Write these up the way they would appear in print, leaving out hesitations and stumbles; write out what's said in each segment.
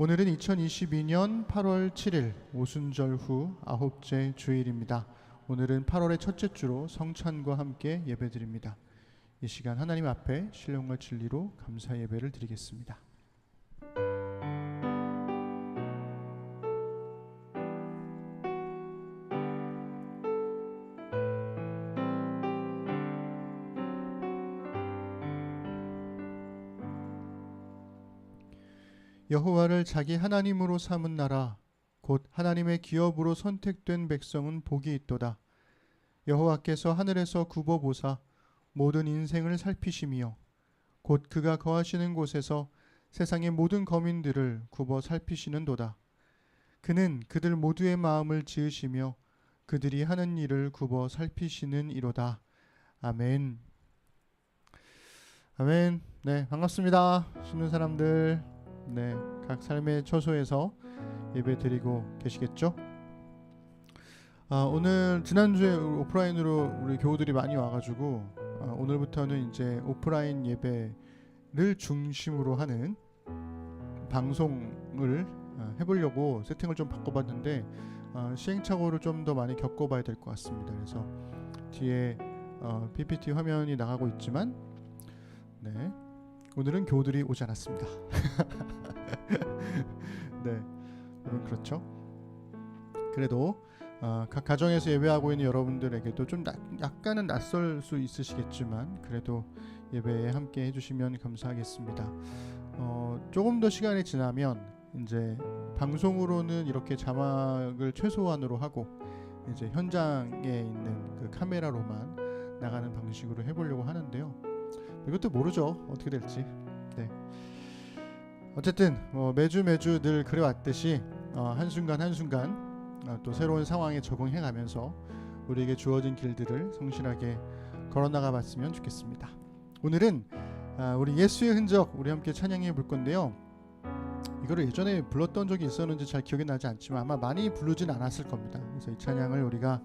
오늘은 2022년 8월 7일 오순절 후 9째 주일입니다. 오늘은 8월의 첫째 주로 성찬과 함께 예배드립니다. 이 시간 하나님 앞에 신령과 진리로 감사 예배를 드리겠습니다. 여호와를 자기 하나님으로 삼은 나라 곧 하나님의 기업으로 선택된 백성은 복이 있도다. 여호와께서 하늘에서 굽어 보사 모든 인생을 살피시며 곧 그가 거하시는 곳에서 세상의 모든 거민들을 굽어 살피시는도다. 그는 그들 모두의 마음을 지으시며 그들이 하는 일을 굽어 살피시는 이로다. 아멘. 아멘. 네, 반갑습니다. 쉬는 사람들, 네, 각 삶의 처소에서 예배 드리고 계시겠죠? 오늘 지난주에 오프라인으로 우리 교우들이 많이 와가지고 오늘부터는 이제 오프라인 예배를 중심으로 하는 방송을 해보려고 세팅을 좀 바꿔봤는데 시행착오를 좀 더 많이 겪어봐야 될 것 같습니다. 그래서 뒤에 PPT 화면이 나가고 있지만, 네, 오늘은 교우들이 오지 않았습니다. 네, 여러분 그렇죠? 그래도 각 가정에서 예배하고 있는 여러분들에게도 좀 약간은 낯설 수 있으시겠지만 그래도 예배에 함께 해주시면 감사하겠습니다. 조금 더 시간이 지나면 이제 방송으로는 이렇게 자막을 최소한으로 하고 이제 현장에 있는 그 카메라로만 나가는 방식으로 해보려고 하는데요. 이것도 모르죠, 어떻게 될지. 네. 어쨌든 매주 늘 그래왔듯이 한순간 또 새로운 상황에 적응해가면서 우리에게 주어진 길들을 성실하게 걸어나가 봤으면 좋겠습니다. 오늘은 우리 예수의 흔적 우리 함께 찬양해 볼 건데요. 이거를 예전에 불렀던 적이 있었는지 잘 기억이 나지 않지만 아마 많이 부르진 않았을 겁니다. 그래서 이 찬양을 우리가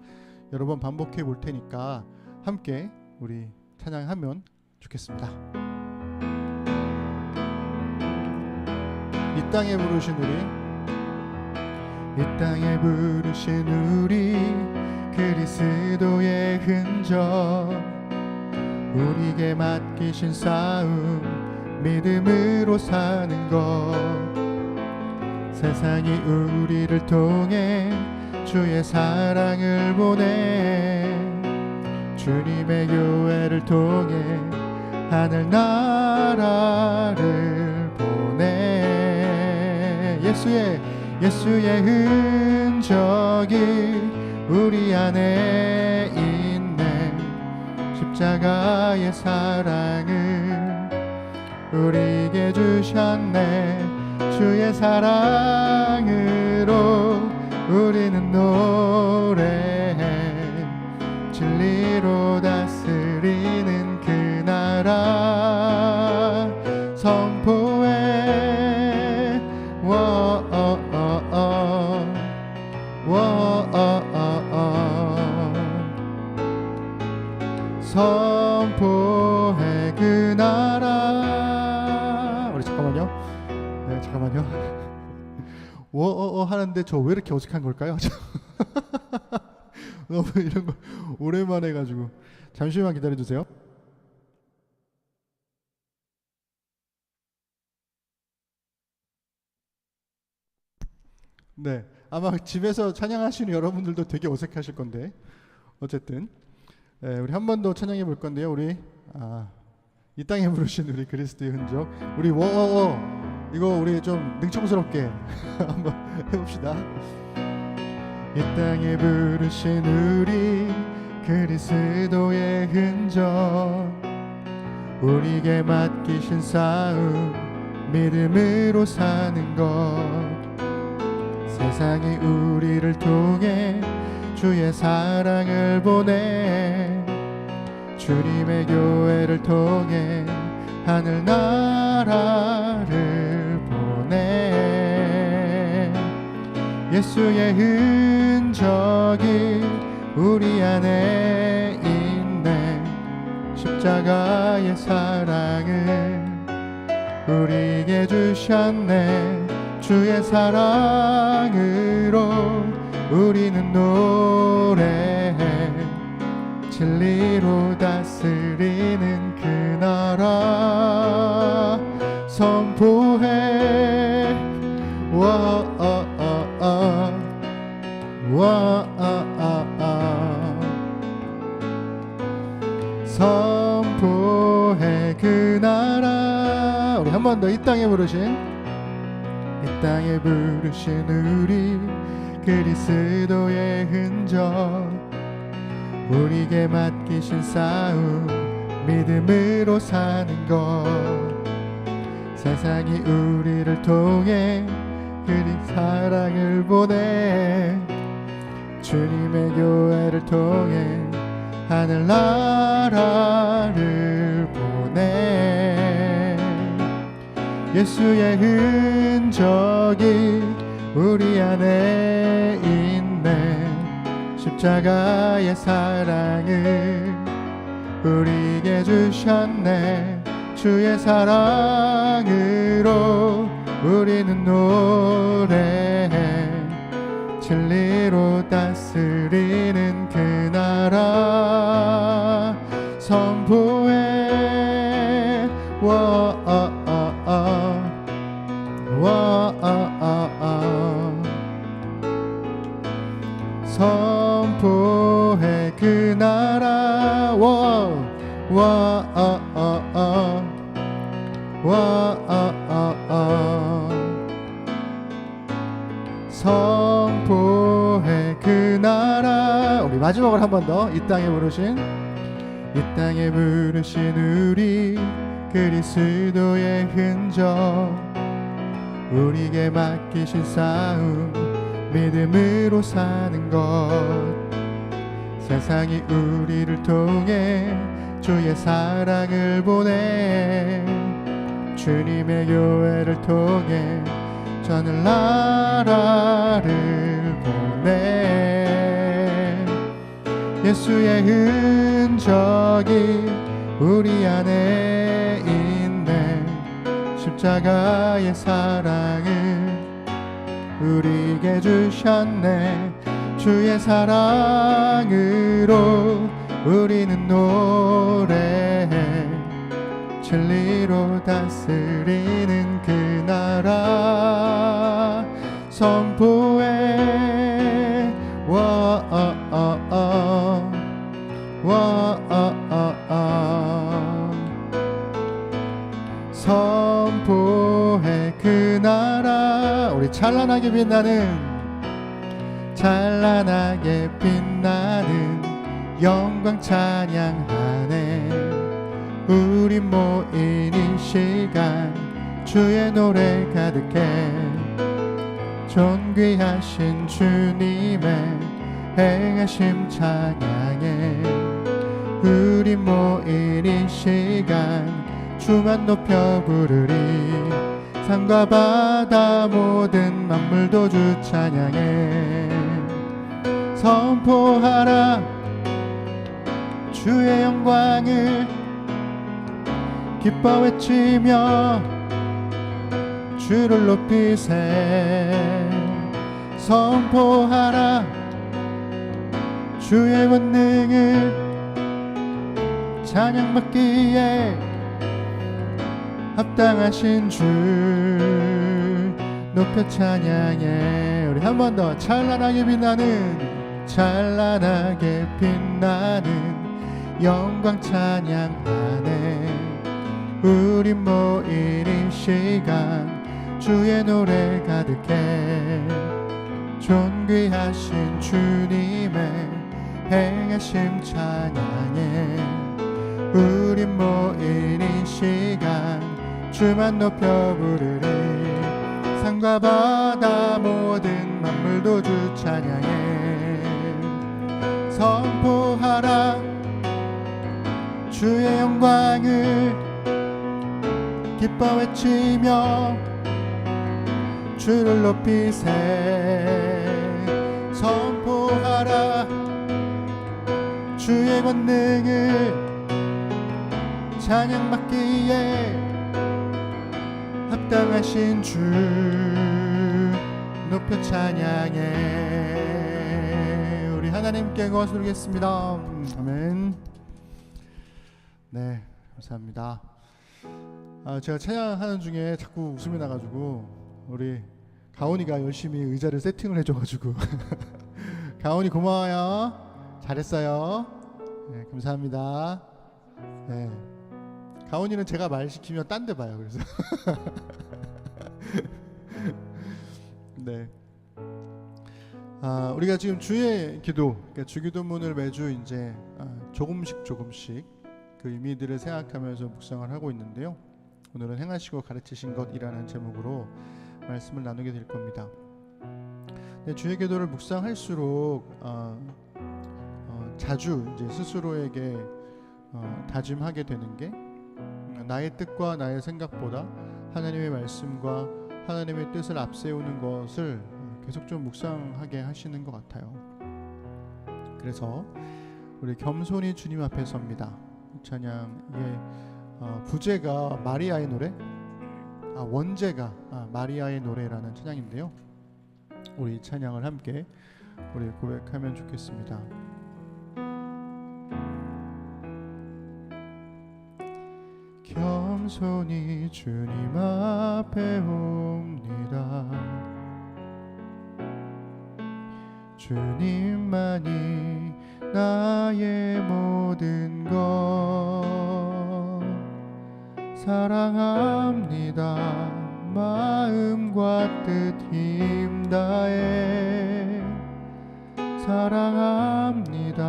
여러 번 반복해 볼 테니까 함께 우리 찬양하면 좋겠습니다. 이 땅에 부르신 우리 그리스도의 흔적, 우리에게 맡기신 싸움 믿음으로 사는 것, 세상이 우리를 통해 주의 사랑을 보내, 주님의 교회를 통해 하늘나라를 보내. 예수의 흔적이 우리 안에 있네. 십자가의 사랑을 우리에게 주셨네. 주의 사랑으로 우리는 노래해. 진리로 다스리는 그 나라 선포해. 선포해 그 나라. 우리 잠깐만요. 네, 잠깐만요. 하는데 저 왜 이렇게 어색한 걸까요? 너무 이런 거 오랜만에 해가지고 잠시만 기다려주세요. 네, 아마 집에서 찬양하시는 여러분들도 되게 어색하실 건데 어쨌든 네, 우리 한 번 더 찬양해 볼 건데요. 우리 이 땅에 부르신 우리 그리스도의 흔적, 우리 이거 우리 좀 능청스럽게 한번 해봅시다. 이 땅에 부르신 우리 그리스도의 흔적, 우리에게 맡기신 싸움 믿음으로 사는 것, 세상이 우리를 통해 주의 사랑을 보내, 주님의 교회를 통해 하늘나라를 보내. 예수의 흔적이 우리 안에 있네. 십자가의 사랑을 우리에게 주셨네. 주의 사랑으로 우리는 노래해 진리로 다스리는 그 나라 선포해 선포해 그 나라. 우리 한 번 더 이 땅에 부르신 우리 그리스도의 흔적 우리에게 맡기신 싸움 믿음으로 사는 것 세상이 우리를 통해 그리 사랑을 보내 주님의 교회를 통해 하늘나라를 보내 예수의 흔적이 우리 안에 있네 십자가의 사랑을 우리에게 주셨네 주의 사랑으로 우리는 노래해 진리로 다스리는 그 나라 선포해 선포해 그 나라 선포해 그 나라. 우리 마지막으로 한 번 더 이 땅에 부르신 우리 그리스도의 흔적 우리에게 맡기신 싸움 믿음으로 사는 것 세상이 우리를 통해 주의 사랑을 보내 주님의 교회를 통해 하늘 나라를 보내 예수의 흔적이 우리 안에 있네 십자가의 사랑을 우리에게 주셨네 주의 사랑으로 우리는 노래해 진리로 다스리는 그 나라 선포해 선포해 그 나라. 우리 찬란하게 빛나는 영광 찬양하네 우리 모인 이 시간 주의 노래 가득해 존귀하신 주님의 행하심 찬양해 우리 모인 이 시간 주만 높여 부르리 산과 바다 모든 만물도 주 찬양해 선포하라 주의 영광을 기뻐 외치며 주를 높이세 선포하라 주의 권능을 찬양받기에 합당하신 주 높여 찬양해. 우리 한 번 더 찬란하게 빛나는 영광 찬양하네 우리 모인 이 시간 주의 노래 가득해 존귀하신 주님의 행하심 찬양해 우리 모인 이 시간 주만 높여 부르리 산과 바다 모든 만물도 주 찬양해 선포하라 주의 영광을 기뻐 외치며 주를 높이세 선포하라 주의 권능을 찬양받기에 합당하신 주 높여 찬양해. 우리 하나님께 거스 드리겠습니다. 아멘. 네, 감사합니다. 제가 찬양하는 중에 자꾸 웃음이 나가지고 우리 가온이가 열심히 의자를 세팅을 해줘가지고 가온이 고마워요. 잘했어요. 네, 감사합니다. 네, 가온이는 제가 말 시키면 딴 데 봐요. 그래서 네, 우리가 지금 주의 기도, 그러니까 주기도문을 매주 이제 조금씩 그 의미들을 생각하면서 묵상을 하고 있는데요. 오늘은 행하시고 가르치신 것이라는 제목으로 말씀을 나누게 될 겁니다. 네, 주의 기도를 묵상할수록 자주 이제 스스로에게 다짐하게 되는 게 나의 뜻과 나의 생각보다 하나님의 말씀과 하나님의 뜻을 앞세우는 것을 계속 좀 묵상하게 하시는 것 같아요. 그래서 우리 겸손히 주님 앞에 섭니다. 찬양의 부제가 마리아의 노래, 원제가 마리아의 노래라는 찬양인데요. 우리 찬양을 함께 우리 고백하면 좋겠습니다. 겸손히 주님 앞에 옵니다. 주님만이 나의 모든 것 사랑합니다. 마음과 뜻 힘 다해 사랑합니다.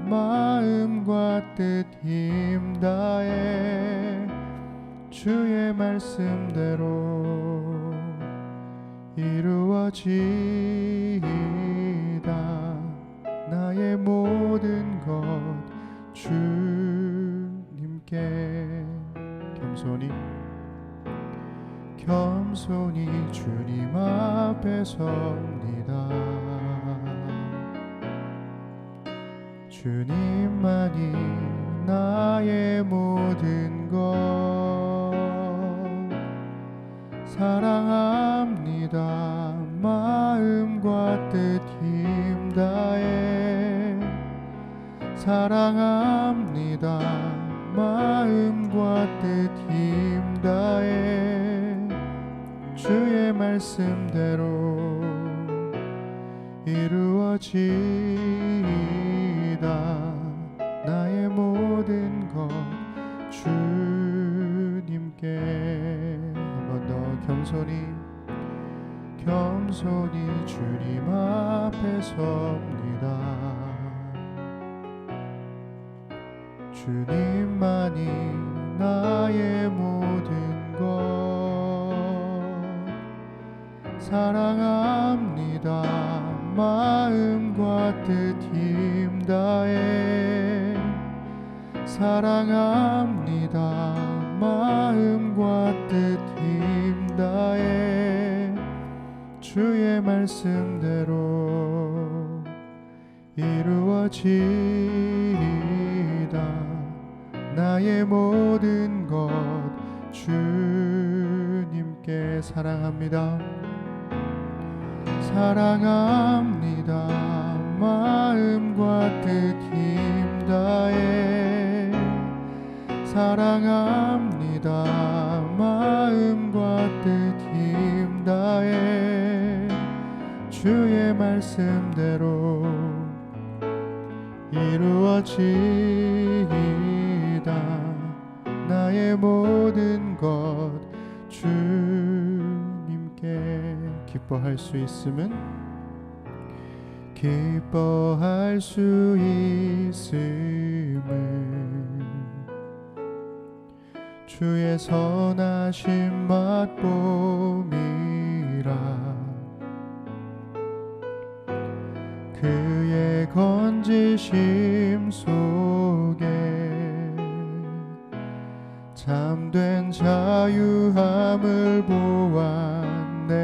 마음과 뜻 힘 다해 주의 말씀대로 이루어지이다. 나의 모든 것 주님께 겸손히 주님 앞에 섭니다. 주님만이 나의 모든 것 사랑합니다. 마음과 뜻 힘 다해 사랑합니다. 마음과 뜻 힘 다해 주의 말씀대로 이루어지이다. 나의 모든 것 주님께 한 번 더 겸손히 주님 앞에 섭니다. 주님만이 나의 모든 것 사랑합니다. 마음과 뜻 힘 다해 사랑합니다. 마음과 뜻 힘 다해 주의 말씀대로 이루어지이다. 나의 모든 것 주님께 사랑합니다. 사랑합니다. 마음과 뜻 힘 다해 사랑합니다. 마음과 뜻 힘 다해 주의 말씀대로 이루어지이다. 나의 모든 것 주님께 기뻐할 수 있음은 기뻐할 수 있음은 주의 선하심 맛봄이라. 그의 건지심 속에 참된 자유함을 보았네.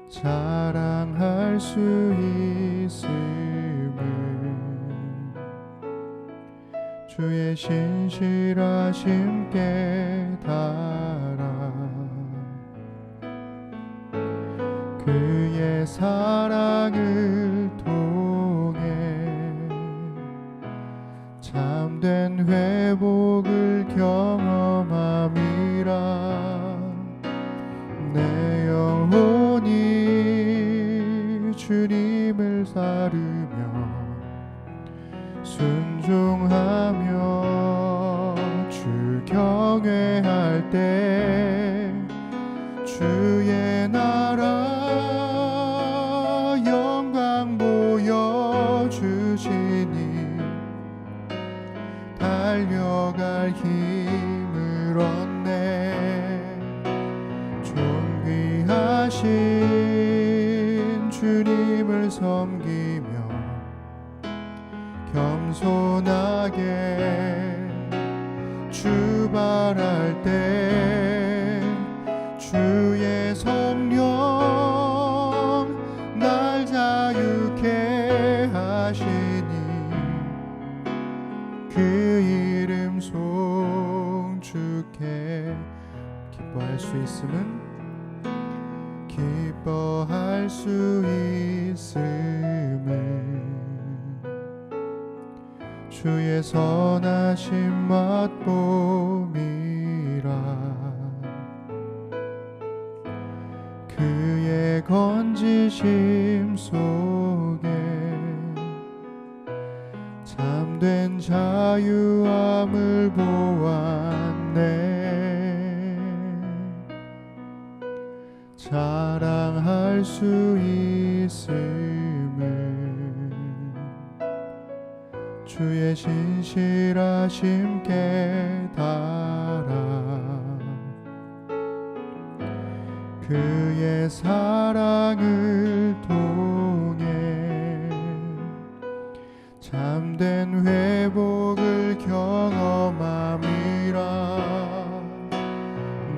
자랑할 수 있음은 주의 신실하심 깨달아. 사랑을 통해 참된 회복을 경험함이라. 내 영혼이 주님을 따르며 순종하며 주 경외할 때 주의 나라 영광 보여주시니 달려갈 힘을 얻네. 존귀하신 주님을 섬기며 겸손하게 주발할 때 주의 성령 날 자유케 하시니 그 이름 송축해. 기뻐할 수 있음은 기뻐할 수 있음은 주의 선하심 맛봄이라. 그의 건지심 속에 참된 자유함을 보았네. 자랑할 수 있음을 주의 신실하심 깨달아. 그의 사랑을 통해 참된 회복을 경험함이라.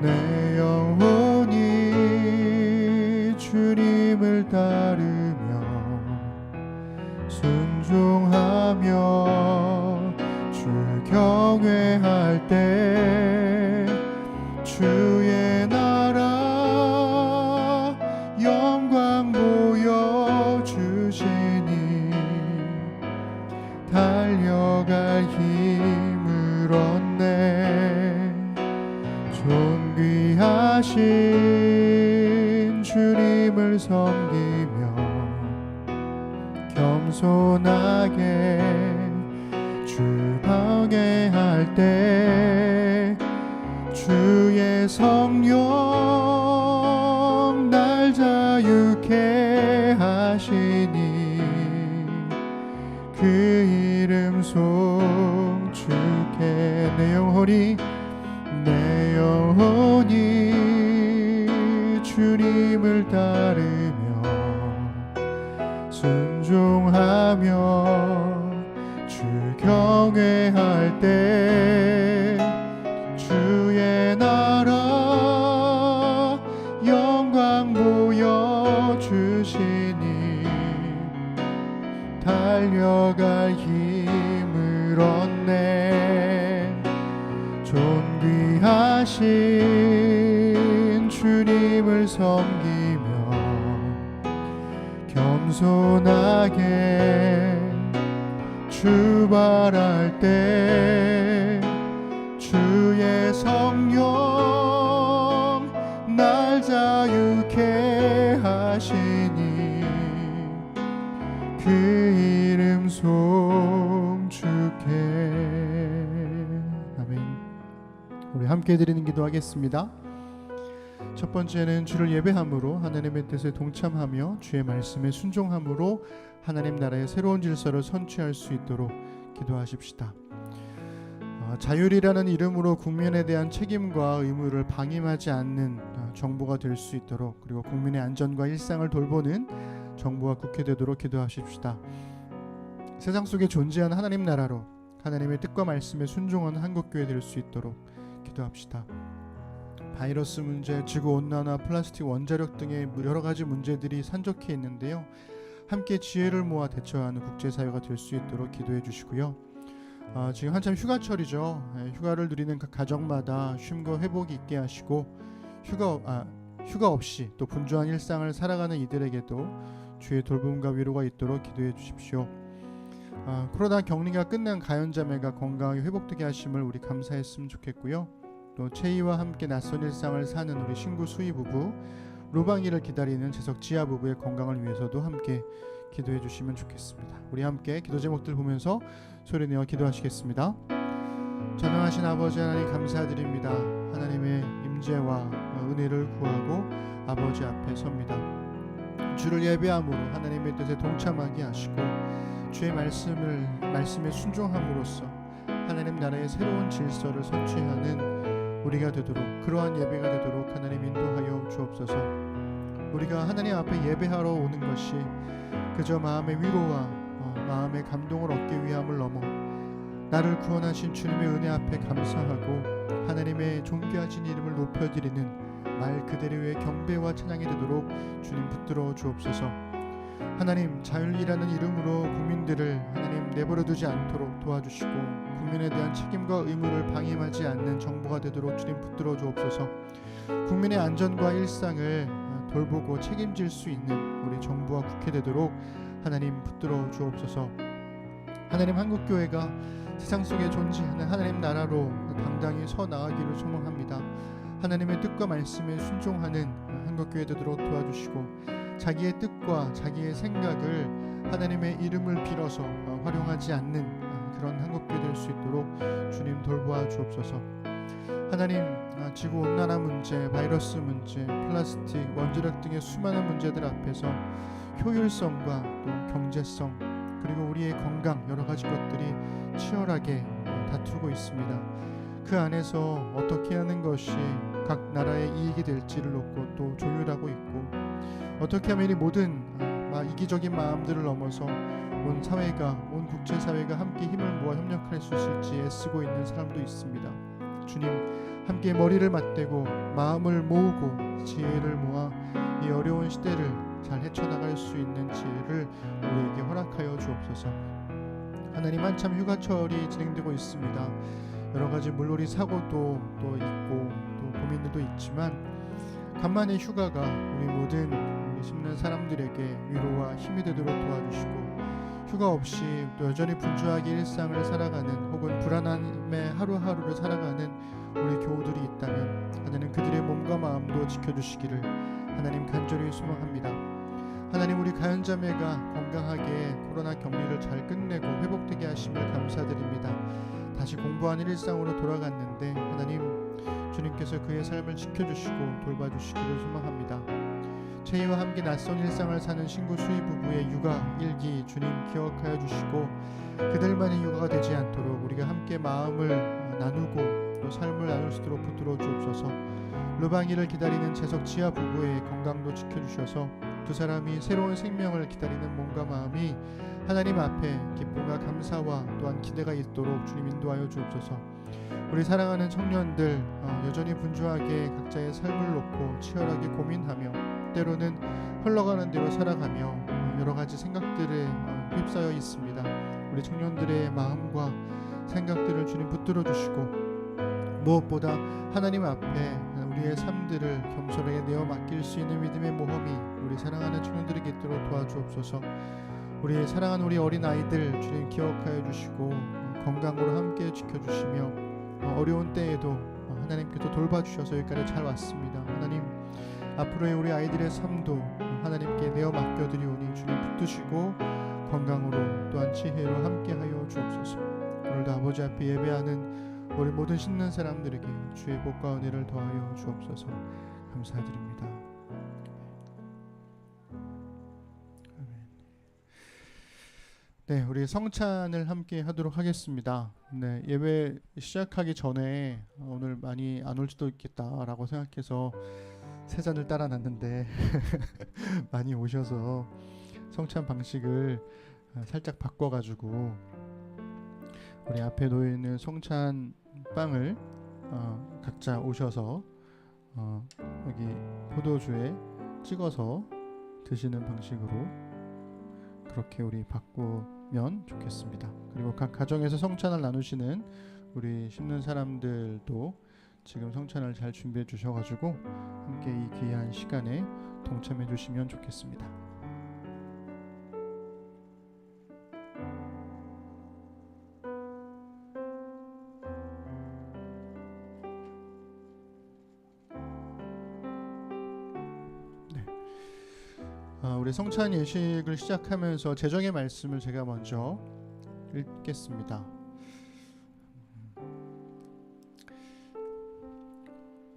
내 영혼이 주님을 따르며 순종하며 주 경외할 때 주의 나라 영광 보여주시니 달려갈 힘을 얻네. 존귀하신 주님을 섬기며 겸손하게 주 경외할 때 주의 성령 날 자유케 하시니 그 이름 송축해. 내 영혼이 주님을 따르며 순종하며 주 경외할 때 주의 나라 영광 보여주시니 달려갈 힘을 얻네. 존귀하신 주님을 섬기며 겸손하게 주발할 때 주의 성령 날 자유케 하시니 그 이름 송축해. 아멘. 우리 함께 드리는 기도하겠습니다. 첫 번째는 주를 예배함으로 하나님의 뜻에 동참하며 주의 말씀에 순종함으로 하나님 나라의 새로운 질서를 선취할 수 있도록 기도하십시다. 자율이라는 이름으로 국민에 대한 책임과 의무를 방임하지 않는 정부가 될 수 있도록, 그리고 국민의 안전과 일상을 돌보는 정부와 국회 되도록 기도하십시다. 세상 속에 존재하는 하나님 나라로 하나님의 뜻과 말씀에 순종하는 한국교회 될 수 있도록 기도합시다. 바이러스 문제, 지구온난화, 플라스틱 원자력 등의 여러 가지 문제들이 산적해 있는데요. 함께 지혜를 모아 대처하는 국제사회가 될 수 있도록 기도해 주시고요. 지금 한참 휴가철이죠. 휴가를 누리는 각 가정마다 쉼과 회복이 있게 하시고 휴가 없이 또 분주한 일상을 살아가는 이들에게도 주의 돌봄과 위로가 있도록 기도해 주십시오. 코로나 격리가 끝난 가연자매가 건강하게 회복되게 하심을 우리 감사했으면 좋겠고요. 또 채희와 함께 낯선 일상을 사는 우리 신구 수희 부부, 루방이를 기다리는 재석 지아 부부의 건강을 위해서도 함께 기도해 주시면 좋겠습니다. 우리 함께 기도 제목들 보면서 소리내어 기도하시겠습니다. 전능하신 아버지 하나님 감사드립니다. 하나님의 임재와 은혜를 구하고 아버지 앞에 섭니다. 주를 예배함으로 하나님의 뜻에 동참하게 하시고 주의 말씀에 순종함으로써 하나님 나라의 새로운 질서를 선취하는 우리가 되도록, 그러한 예배가 되도록 하나님 인도하여 주옵소서. 우리가 하나님 앞에 예배하러 오는 것이 그저 마음의 위로와 마음의 감동을 얻기 위함을 넘어 나를 구원하신 주님의 은혜 앞에 감사하고 하나님의 존귀하신 이름을 높여드리는 말 그대로의 경배와 찬양이 되도록 주님 붙들어 주옵소서. 하나님, 자율이라는 이름으로 국민들을 하나님 내버려두지 않도록 도와주시고 국민에 대한 책임과 의무를 방임하지 않는 정부가 되도록 주님 붙들어 주옵소서. 국민의 안전과 일상을 돌보고 책임질 수 있는 우리 정부와 국회 되도록 하나님 붙들어 주옵소서. 하나님, 한국교회가 세상 속에 존재하는 하나님 나라로 당당히 서 나가기를 소망합니다. 하나님의 뜻과 말씀에 순종하는 한국교회 되도록 도와주시고 자기의 뜻과 자기의 생각을 하나님의 이름을 빌어서 활용하지 않는 그런 한국교회 될 수 있도록 주님 돌보아 주옵소서. 하나님, 지구온난화 문제, 바이러스 문제, 플라스틱, 원자력 등의 수많은 문제들 앞에서 효율성과 또 경제성 그리고 우리의 건강 여러 가지 것들이 치열하게 다투고 있습니다. 그 안에서 어떻게 하는 것이 각 나라의 이익이 될지를 놓고 또 조율하고 있고 어떻게 하면 이 모든 이기적인 마음들을 넘어서 온 사회가, 온 국제사회가 함께 힘을 모아 협력할 수 있을지 애쓰고 있는 사람도 있습니다. 주님, 함께 머리를 맞대고 마음을 모으고 지혜를 모아 이 어려운 시대를 잘 헤쳐나갈 수 있는 지혜를 우리에게 허락하여 주옵소서. 하나님, 한참 휴가철이 진행되고 있습니다. 여러 가지 물놀이 사고도 또 있고 또 고민들도 있지만 간만에 휴가가 우리 모든 우리 심는 사람들에게 위로와 힘이 되도록 도와주시고 휴가 없이 또 여전히 분주하게 일상을 살아가는 혹은 불안함의 하루하루를 살아가는 우리 교우들이 있다면 하나님 그들의 몸과 마음도 지켜주시기를 하나님 간절히 소망합니다. 하나님, 우리 가연자매가 건강하게 코로나 격리를 잘 끝내고 회복되게 하심을 감사드립니다. 다시 공부하는 일상으로 돌아갔는데 하나님 주님께서 그의 삶을 지켜주시고 돌봐주시기를 소망합니다. 채희와 함께 낯선 일상을 사는 신구 수희 부부의 육아 일기 주님 기억하여 주시고 그들만의 육아가 되지 않도록 우리가 함께 마음을 나누고 또 삶을 나눌 수 있도록 붙들어 주옵소서. 루방이를 기다리는 재석 지아 부부의 건강도 지켜주셔서 두 사람이 새로운 생명을 기다리는 몸과 마음이 하나님 앞에 기쁨과 감사와 또한 기대가 있도록 주님 인도하여 주옵소서. 우리 사랑하는 청년들 여전히 분주하게 각자의 삶을 놓고 치열하게 고민하며 때로는 흘러가는 대로 살아가며 여러 가지 생각들에 휩싸여 있습니다. 우리 청년들의 마음과 생각들을 주님 붙들어 주시고 무엇보다 하나님 앞에 우리의 삶들을 겸손하게 내어 맡길 수 있는 믿음의 모험이 우리 사랑하는 청년들에게 있도록 도와주옵소서. 우리 사랑하는 우리 어린 아이들 주님 기억하여 주시고 건강으로 함께 지켜주시며 어려운 때에도 하나님께서 돌봐주셔서 여기까지 잘 왔습니다. 하나님, 앞으로의 우리 아이들의 삶도 하나님께 내어 맡겨드리오니 주님 붙드시고 건강으로 또한 지혜로 함께하여 주옵소서. 오늘도 아버지 앞에 예배하는 우리 모든 신는 사람들에게 주의 복과 은혜를 더하여 주옵소서. 감사드립니다. 네, 우리 성찬을 함께 하도록 하겠습니다. 네, 예배 시작하기 전에 오늘 많이 안 올지도 있겠다라고 생각해서 세 잔을 따라 놨는데 많이 오셔서 성찬 방식을 살짝 바꿔가지고 우리 앞에 놓여 있는 성찬 빵을 각자 오셔서 여기 포도주에 찍어서 드시는 방식으로 그렇게 우리 바꾸면 좋겠습니다. 그리고 각 가정에서 성찬을 나누시는 우리 심는 사람들도 지금 성찬을 잘 준비해 주셔가지고 함께 이 귀한 시간에 동참해 주시면 좋겠습니다. 우리 성찬 예식을 시작하면서 제정의 말씀을 제가 먼저 읽겠습니다.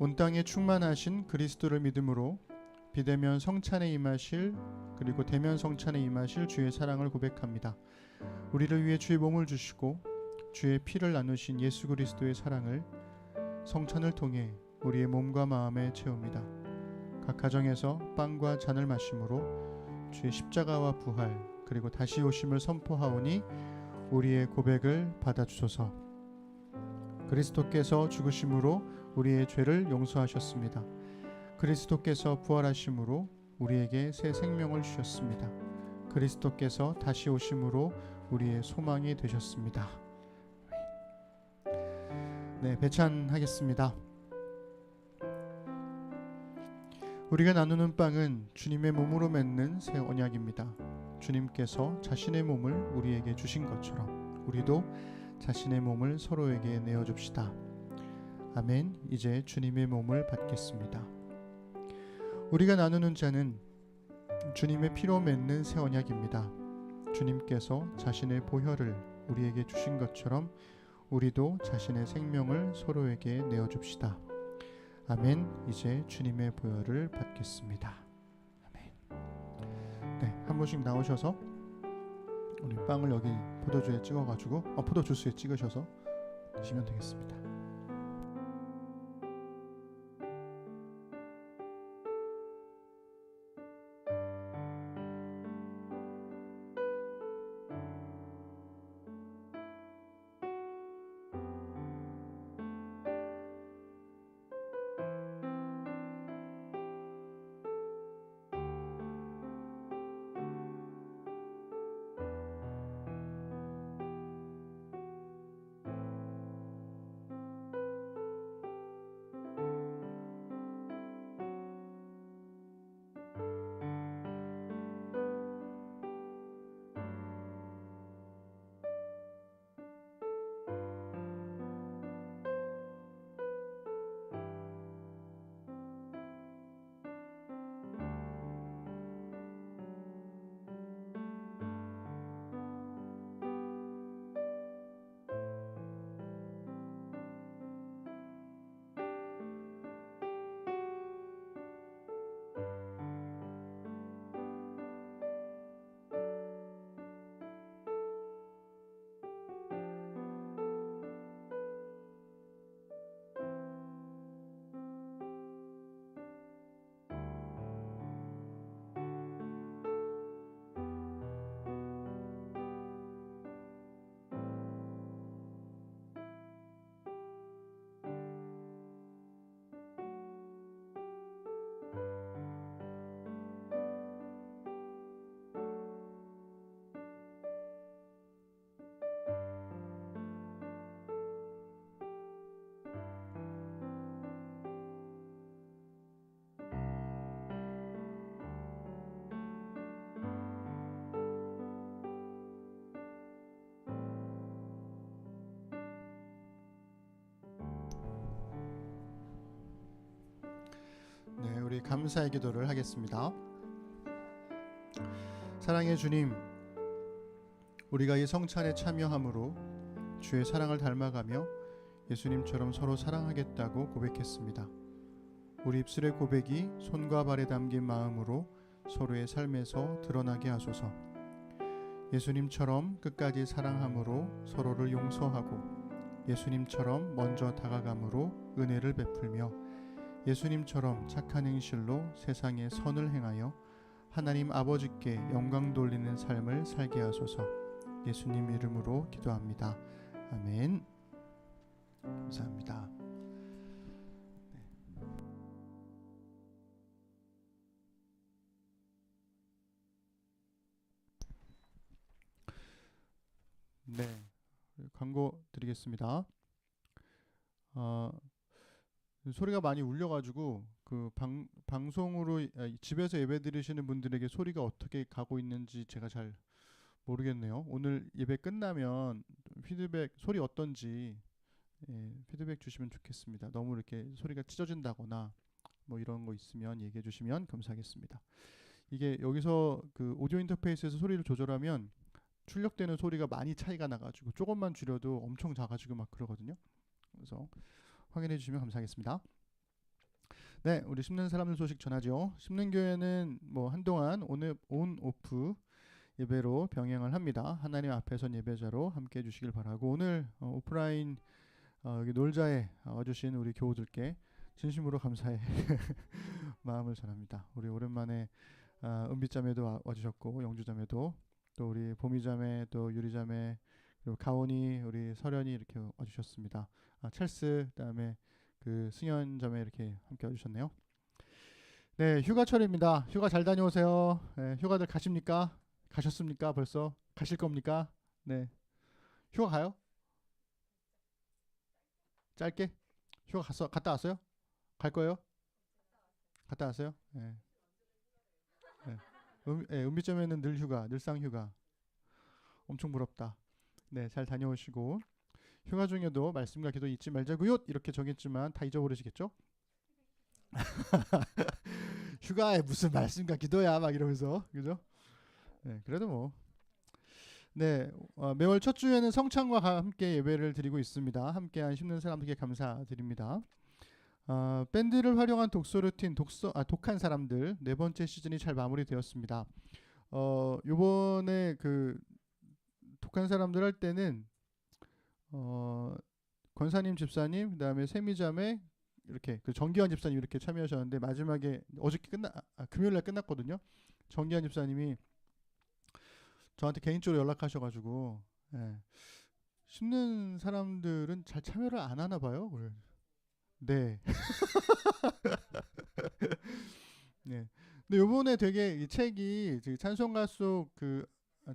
온 땅에 충만하신 그리스도를 믿음으로 비대면 성찬에 임하실 그리고 대면 성찬에 임하실 주의 사랑을 고백합니다. 우리를 위해 주의 몸을 주시고 주의 피를 나누신 예수 그리스도의 사랑을 성찬을 통해 우리의 몸과 마음에 채웁니다. 각 가정에서 빵과 잔을 마심으로 주의 십자가와 부활 그리고 다시 오심을 선포하오니 우리의 고백을 받아주소서. 그리스도께서 죽으심으로 우리의 죄를 용서하셨습니다. 그리스도께서 부활하심으로 우리에게 새 생명을 주셨습니다. 그리스도께서 다시 오심으로 우리의 소망이 되셨습니다. 네, 배찬하겠습니다. 우리가 나누는 빵은 주님의 몸으로 맺는 새 언약입니다. 주님께서 자신의 몸을 우리에게 주신 것처럼 우리도 자신의 몸을 서로에게 내어줍시다. 아멘. 이제 주님의 몸을 받겠습니다. 우리가 나누는 잔은 주님의 피로 맺는 새 언약입니다. 주님께서 자신의 보혈을 우리에게 주신 것처럼 우리도 자신의 생명을 서로에게 내어줍시다. 아멘. 이제 주님의 보혈을 받겠습니다. 아멘. 네, 한 분씩 나오셔서 우리 빵을 여기 포도주에 찍어가지고 포도주스에 찍으셔서 드시면 되겠습니다. 네, 우리 감사의 기도를 하겠습니다. 사랑의 주님, 우리가 이 성찬에 참여함으로 주의 사랑을 닮아가며 예수님처럼 서로 사랑하겠다고 고백했습니다. 우리 입술의 고백이 손과 발에 담긴 마음으로 서로의 삶에서 드러나게 하소서. 예수님처럼 끝까지 사랑함으로 서로를 용서하고 예수님처럼 먼저 다가감으로 은혜를 베풀며 예수님처럼 착한 행실로 세상에 선을 행하여 하나님 아버지께 영광 돌리는 삶을 살게 하소서. 예수님 이름으로 기도합니다. 아멘. 감사합니다. 네, 광고 드리겠습니다. 소리가 많이 울려가지고 그 방송으로 집에서 예배 드리시는 분들에게 소리가 어떻게 가고 있는지 제가 잘 모르겠네요. 오늘 예배 끝나면 피드백 소리 어떤지 피드백 주시면 좋겠습니다. 너무 이렇게 소리가 찢어진다거나 뭐 이런 거 있으면 얘기해 주시면 감사하겠습니다. 이게 여기서 그 오디오 인터페이스에서 소리를 조절하면 출력되는 소리가 많이 차이가 나가지고 조금만 줄여도 엄청 작아지고 막 그러거든요. 그래서 확인해 주시면 감사하겠습니다. 네, 우리 심는 사람들 소식 전하죠. 심는 교회는 뭐 한동안 온 오프 예배로 병행을 합니다. 하나님 앞에선 예배자로 함께 해주시길 바라고 오늘 오프라인 여기 놀자에 와주신 우리 교우들께 진심으로 감사의 마음을 전합니다. 우리 오랜만에 은비자매도 와주셨고 영주자매도 또 우리 보미자매 또 유리자매 그리고 가온이 우리 설현이 이렇게 와주셨습니다. 첼스 그다음에 그 승현자매 이렇게 함께 와주셨네요. 네, 휴가철입니다. 휴가 잘 다녀오세요. 네, 휴가들 가십니까? 가셨습니까? 벌써 가실 겁니까? 네, 휴가 가요? 짧게? 휴가 갔다 왔어요? 갈 거예요? 갔다 왔어요? 네. 네. 은비점에는 늘 휴가, 늘상 휴가. 엄청 부럽다. 네, 잘 다녀오시고 휴가 중에도 말씀과 기도 잊지 말자고요. 이렇게 정했지만 다 잊어버리시겠죠? 휴가에 무슨 말씀과 기도야 막 이러면서 그죠? 네, 그래도 뭐 네, 매월 첫 주에는 성찬과 함께 예배를 드리고 있습니다. 함께한 심는 사람들께 감사드립니다. 밴드를 활용한 독서 루틴, 독한 사람들 네 번째 시즌이 잘 마무리되었습니다. 요번에 그 독한 사람들 할 때는 권사님, 집사님, 그다음에 세미자매 이렇게 그 정기환 집사님 이렇게 참여하셨는데 마지막에 어저께 금요일 날 끝났거든요. 정기환 집사님이 저한테 개인적으로 연락하셔가지고 심는 사람들은 잘 참여를 안 하나 봐요. 그래. 네. 네. 근데 요번에 되게 이 책이 찬송가 속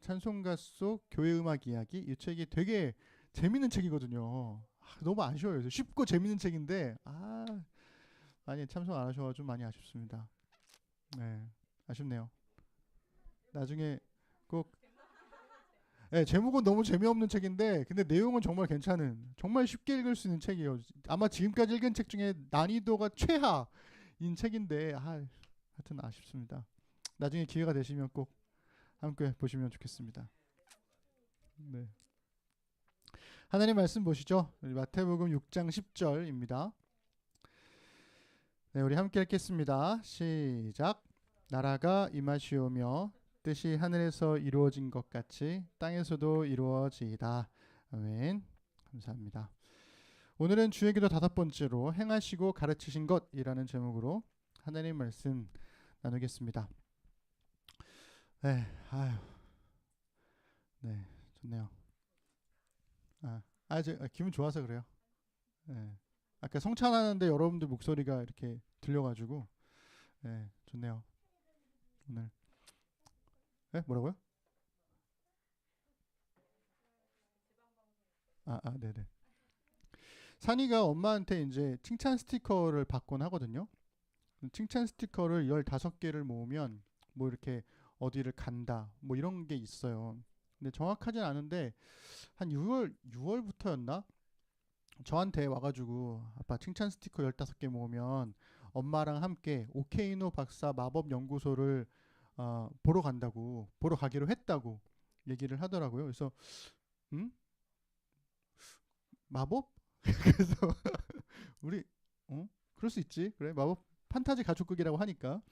찬송가 속 교회 음악 이야기 이 책이 되게 재밌는 책이거든요. 너무 아쉬워요. 쉽고 재밌는 책인데 많이 참석 안 하셔가지고 많이 아쉽습니다. 네, 아쉽네요. 나중에 꼭 제목은 너무 재미없는 책인데 근데 내용은 정말 괜찮은 정말 쉽게 읽을 수 있는 책이에요. 아마 지금까지 읽은 책 중에 난이도가 최하인 책인데 하여튼 아쉽습니다. 나중에 기회가 되시면 꼭 함께 보시면 좋겠습니다. 네. 하나님 말씀 보시죠. 마태복음 6장 10절입니다. 네, 우리 함께 읽겠습니다. 시작. 나라가 임하시오며 뜻이 하늘에서 이루어진 것 같이 땅에서도 이루어지이다. 아멘. 감사합니다. 오늘은 주의 기도 5번째로 행하시고 가르치신 것이라는 제목으로 하나님 말씀 나누겠습니다. 네, 네, 좋네요. 기분 좋아서 그래요. 네. 아까 성찬하는데 여러분들 목소리가 이렇게 들려가지고 좋네요. 오늘 뭐라고요? 네네. 산이가 엄마한테 이제 칭찬 스티커를 받곤 하거든요. 칭찬 스티커를 15개를 모으면 뭐 이렇게 어디를 간다 뭐 이런 게 있어요. 근데 정확하진 않은데 한 6월부터였나? 저한테 와가지고 아빠 칭찬 스티커 15개 모으면 엄마랑 함께 오케이노 박사 마법 연구소를 보러 가기로 했다고 얘기를 하더라고요. 그래서 마법? 그래서 우리 그럴 수 있지. 그래 마법 판타지 가족극이라고 하니까.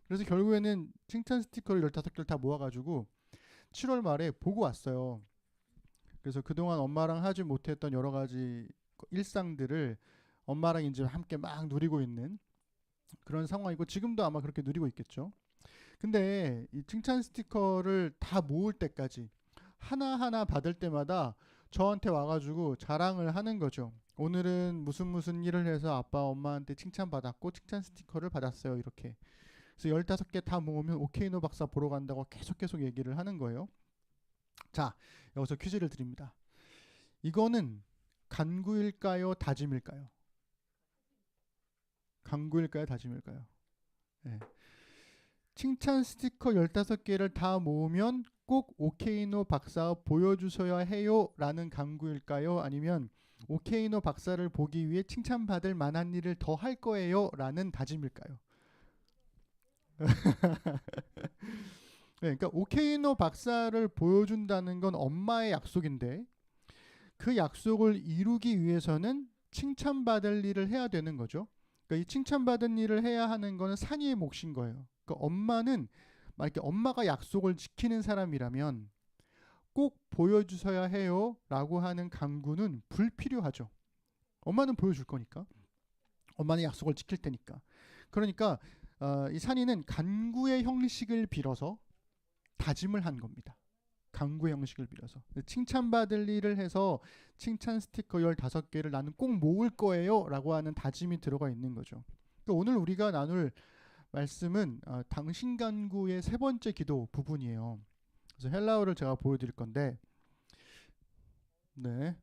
그래서 결국에는 칭찬 스티커를 15개를 다 모아가지고 7월 말에 보고 왔어요. 그래서 그동안 엄마랑 하지 못했던 여러 가지 일상들을 엄마랑 이제 함께 막 누리고 있는 그런 상황이고 지금도 아마 그렇게 누리고 있겠죠. 근데 이 칭찬 스티커를 다 모을 때까지 하나하나 받을 때마다 저한테 와가지고 자랑을 하는 거죠. 오늘은 무슨 일을 해서 아빠 엄마한테 칭찬받았고 칭찬 스티커를 받았어요. 이렇게. 그래서 15개 다 모으면 오케이노 박사 보러 간다고 계속 얘기를 하는 거예요. 자, 여기서 퀴즈를 드립니다. 이거는 간구일까요? 다짐일까요? 간구일까요? 다짐일까요? 네. 칭찬 스티커 15개를 다 모으면 꼭 오케이노 박사 보여주셔야 해요 라는 간구일까요? 아니면 오케이노 박사를 보기 위해 칭찬받을 만한 일을 더 할 거예요 라는 다짐일까요? 네, 그러니까 오케이노 박사를 보여준다는 건 엄마의 약속인데 그 약속을 이루기 위해서는 칭찬받을 일을 해야 되는 거죠. 그러니까 이 칭찬받은 일을 해야 하는 거는 산이의 몫인 거예요. 그러니까 엄마는 만약에 엄마가 약속을 지키는 사람이라면 꼭 보여주셔야 해요 라고 하는 강구는 불필요하죠. 엄마는 보여줄 거니까. 엄마는 약속을 지킬 테니까. 그러니까 이 산이는 간구의 형식을 빌어서 다짐을 한 겁니다. 강구의 형식을 빌어서 칭찬받을 일을 해서 칭찬 스티커 15개를 나는 꼭 모을 거예요 라고 하는 다짐이 들어가 있는 거죠. 그러니까 오늘 우리가 나눌 말씀은 당신 간구의 세 번째 기도 부분이에요. 그래서 헬라어를 제가 보여드릴 건데 네,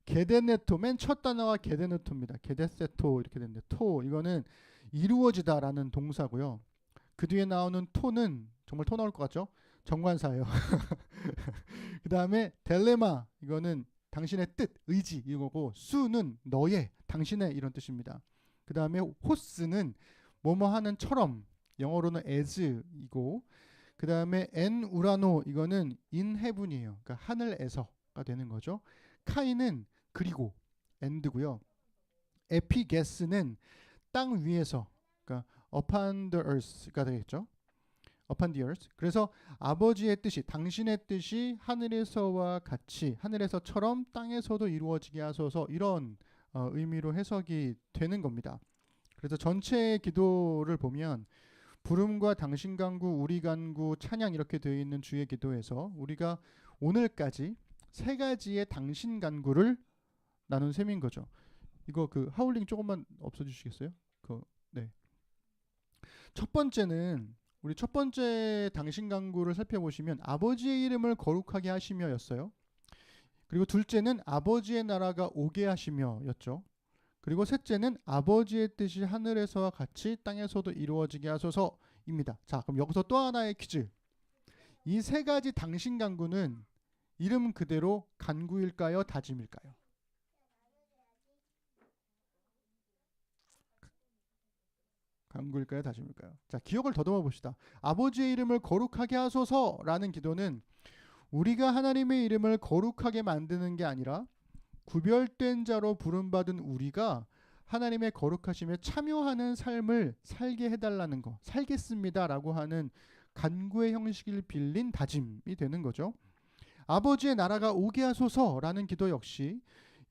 게데네토 맨 첫 단어가 게데네토입니다. 게데세토 이렇게 되는데 토 이거는 이루어지다라는 동사고요. 그 뒤에 나오는 토는 정말 토 나올 것 같죠? 정관사예요. 그 다음에 델레마 이거는 당신의 뜻, 의지 이거고 수는 너의, 당신의 이런 뜻입니다. 그 다음에 호스는 뭐뭐 하는 처럼 영어로는 as이고 그 다음에 엔 우라노 이거는 in heaven이에요. 그러니까 하늘에서가 되는 거죠. 카이는 그리고 and고요. 에피게스는 땅 위에서 그러니까 upon the earth가 되겠죠. upon the earth. 그래서 아버지의 뜻이 당신의 뜻이 하늘에서와 같이 하늘에서처럼 땅에서도 이루어지게 하소서 이런 의미로 해석이 되는 겁니다. 그래서 전체 기도를 보면 부름과 당신 간구, 우리 간구, 찬양 이렇게 되어 있는 주의 기도에서 우리가 오늘까지 세 가지의 당신 간구를 나눈 셈인 거죠. 이거 그 하울링 조금만 없애주시겠어요? 네. 첫 번째는 우리 첫 번째 당신 간구를 살펴보시면 아버지의 이름을 거룩하게 하시며였어요. 그리고 둘째는 아버지의 나라가 오게 하시며였죠. 그리고 셋째는 아버지의 뜻이 하늘에서와 같이 땅에서도 이루어지게 하소서입니다. 자, 그럼 여기서 또 하나의 퀴즈. 이 세 가지 당신 간구는 이름 그대로 간구일까요? 다짐일까요? 간구일까요? 다짐일까요? 자, 기억을 더듬어 봅시다. 아버지의 이름을 거룩하게 하소서라는 기도는 우리가 하나님의 이름을 거룩하게 만드는 게 아니라 구별된 자로 부름받은 우리가 하나님의 거룩하심에 참여하는 삶을 살게 해달라는 거, 살겠습니다라고 하는 간구의 형식을 빌린 다짐이 되는 거죠. 아버지의 나라가 오게 하소서라는 기도 역시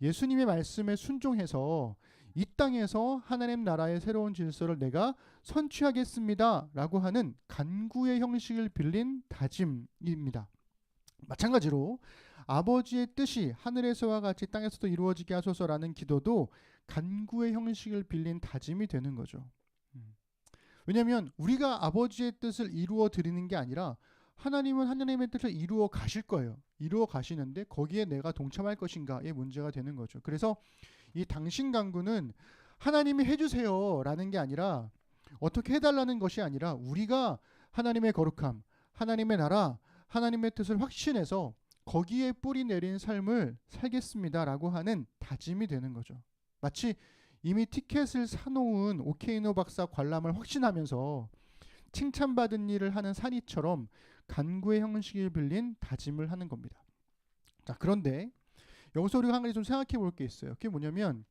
예수님의 말씀에 순종해서 이 땅에서 하나님 나라의 새로운 질서를 내가 선취하겠습니다라고 하는 간구의 형식을 빌린 다짐입니다. 마찬가지로 아버지의 뜻이 하늘에서와 같이 땅에서도 이루어지게 하소서라는 기도도 간구의 형식을 빌린 다짐이 되는 거죠. 왜냐하면 우리가 아버지의 뜻을 이루어 드리는 게 아니라 하나님은 하나님의 뜻을 이루어 가실 거예요. 이루어 가시는데 거기에 내가 동참할 것인가의 문제가 되는 거죠. 그래서 이 당신 간구는 하나님이 해주세요 라는 게 아니라 어떻게 해달라는 것이 아니라 우리가 하나님의 거룩함, 하나님의 나라, 하나님의 뜻을 확신해서 거기에 뿌리 내린 삶을 살겠습니다라고 하는 다짐이 되는 거죠. 마치 이미 티켓을 사놓은 오케이노 박사 관람을 확신하면서 칭찬받은 일을 하는 산이처럼 간구의 형식을 빌린 다짐을 하는 겁니다. 자, 그런데 여기서 우리가 한 가지 좀 생각해 볼 게 있어요. 그게 뭐냐면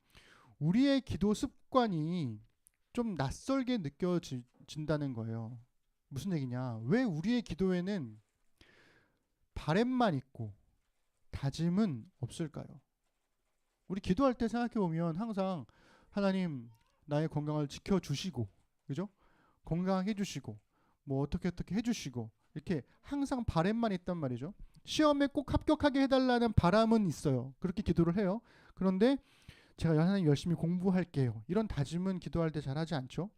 우리의 기도 습관이 좀 낯설게 느껴진다는 거예요. 무슨 얘기냐? 왜 우리의 기도에는 바램만 있고 다짐은 없을까요? 우리 기도할 때 생각해 보면 항상 하나님 나의 건강을 지켜주시고 그죠? 건강하게 해주시고 뭐 어떻게 해주시고 이렇게 항상 바램만 있단 말이죠. 시험에 꼭 합격하게 해달라는 바람은 있어요. 그렇게 기도를 해요. 그런데 제가 하나님 열심히 공부할게요. 이런 다짐은 기도할 때 잘하지 않죠.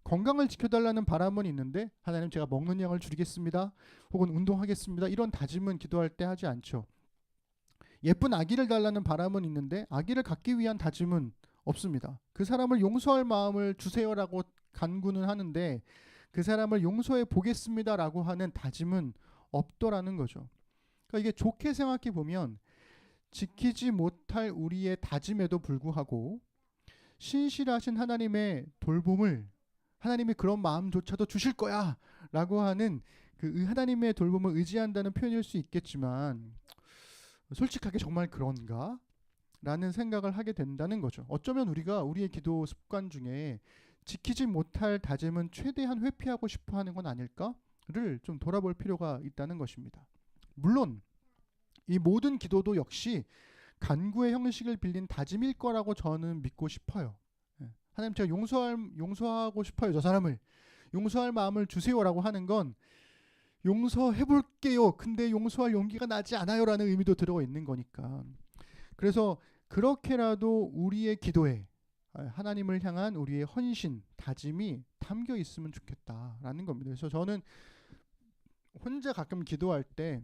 건강을 지켜달라는 바람은 있는데 하나님 제가 먹는 양을 줄이겠습니다. 혹은 운동하겠습니다. 이런 다짐은 기도할 때 하지 않죠. 예쁜 아기를 달라는 바람은 있는데 아기를 갖기 위한 다짐은 없습니다. 그 사람을 용서할 마음을 주세요라고 간구는 하는데 그 사람을 용서해 보겠습니다라고 하는 다짐은 없더라는 거죠. 그러니까 이게 좋게 생각해 보면 지키지 못할 우리의 다짐에도 불구하고 신실하신 하나님의 돌봄을 하나님이 그런 마음조차도 주실 거야 라고 하는 그 하나님의 돌봄을 의지한다는 표현일 수 있겠지만 솔직하게 정말 그런가? 라는 생각을 하게 된다는 거죠. 어쩌면 우리가 우리의 기도 습관 중에 지키지 못할 다짐은 최대한 회피하고 싶어 하는 건 아닐까를 좀 돌아볼 필요가 있다는 것입니다. 물론 이 모든 기도도 역시 간구의 형식을 빌린 다짐일 거라고 저는 믿고 싶어요. 하나님 제가 용서하고 싶어요. 저 사람을 용서할 마음을 주세요라고 하는 건 용서해볼게요. 근데 용서할 용기가 나지 않아요라는 의미도 들어가 있는 거니까. 그래서 그렇게라도 우리의 기도에 하나님을 향한 우리의 헌신, 다짐이 담겨 있으면 좋겠다라는 겁니다. 그래서 저는 혼자 가끔 기도할 때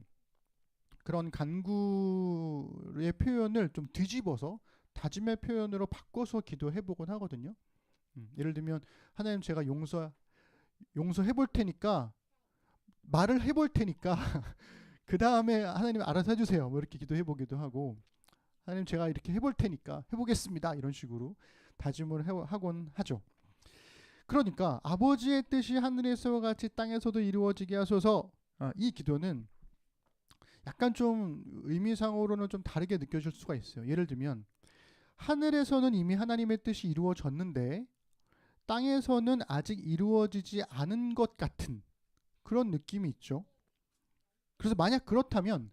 그런 간구의 표현을 좀 뒤집어서 다짐의 표현으로 바꿔서 기도해보곤 하거든요. 예를 들면 하나님 제가 용서해볼 테니까 말을 해볼 테니까 그 다음에 하나님 알아서 해주세요. 뭐 이렇게 기도해보기도 하고 하나님 제가 이렇게 해볼 테니까 해보겠습니다. 이런 식으로 다짐을 하곤 하죠. 그러니까 아버지의 뜻이 하늘에서와 같이 땅에서도 이루어지게 하소서. 이 기도는 약간 좀 의미상으로는 좀 다르게 느껴질 수가 있어요. 예를 들면 하늘에서는 이미 하나님의 뜻이 이루어졌는데 땅에서는 아직 이루어지지 않은 것 같은 그런 느낌이 있죠. 그래서 만약 그렇다면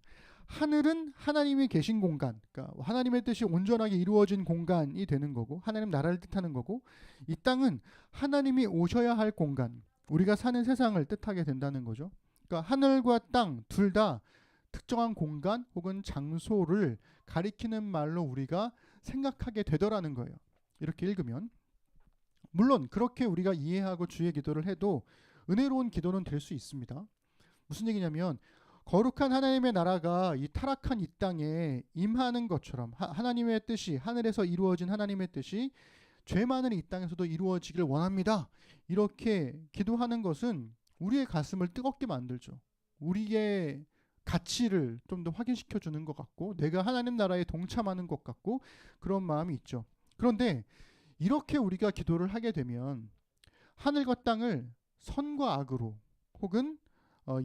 하늘은 하나님이 계신 공간, 그러니까 하나님의 뜻이 온전하게 이루어진 공간이 되는 거고 하나님 나라를 뜻하는 거고 이 땅은 하나님이 오셔야 할 공간, 우리가 사는 세상을 뜻하게 된다는 거죠. 그러니까 하늘과 땅 둘 다 특정한 공간 혹은 장소를 가리키는 말로 우리가 생각하게 되더라는 거예요. 이렇게 읽으면 물론 그렇게 우리가 이해하고 주의 기도를 해도 은혜로운 기도는 될 수 있습니다. 무슨 얘기냐면 거룩한 하나님의 나라가 이 타락한 이 땅에 임하는 것처럼 하나님의 뜻이 하늘에서 이루어진 하나님의 뜻이 죄 많은 이 땅에서도 이루어지길 원합니다. 이렇게 기도하는 것은 우리의 가슴을 뜨겁게 만들죠. 우리의 가치를 좀 더 확인시켜 주는 것 같고 내가 하나님 나라에 동참하는 것 같고 그런 마음이 있죠. 그런데 이렇게 우리가 기도를 하게 되면 하늘과 땅을 선과 악으로 혹은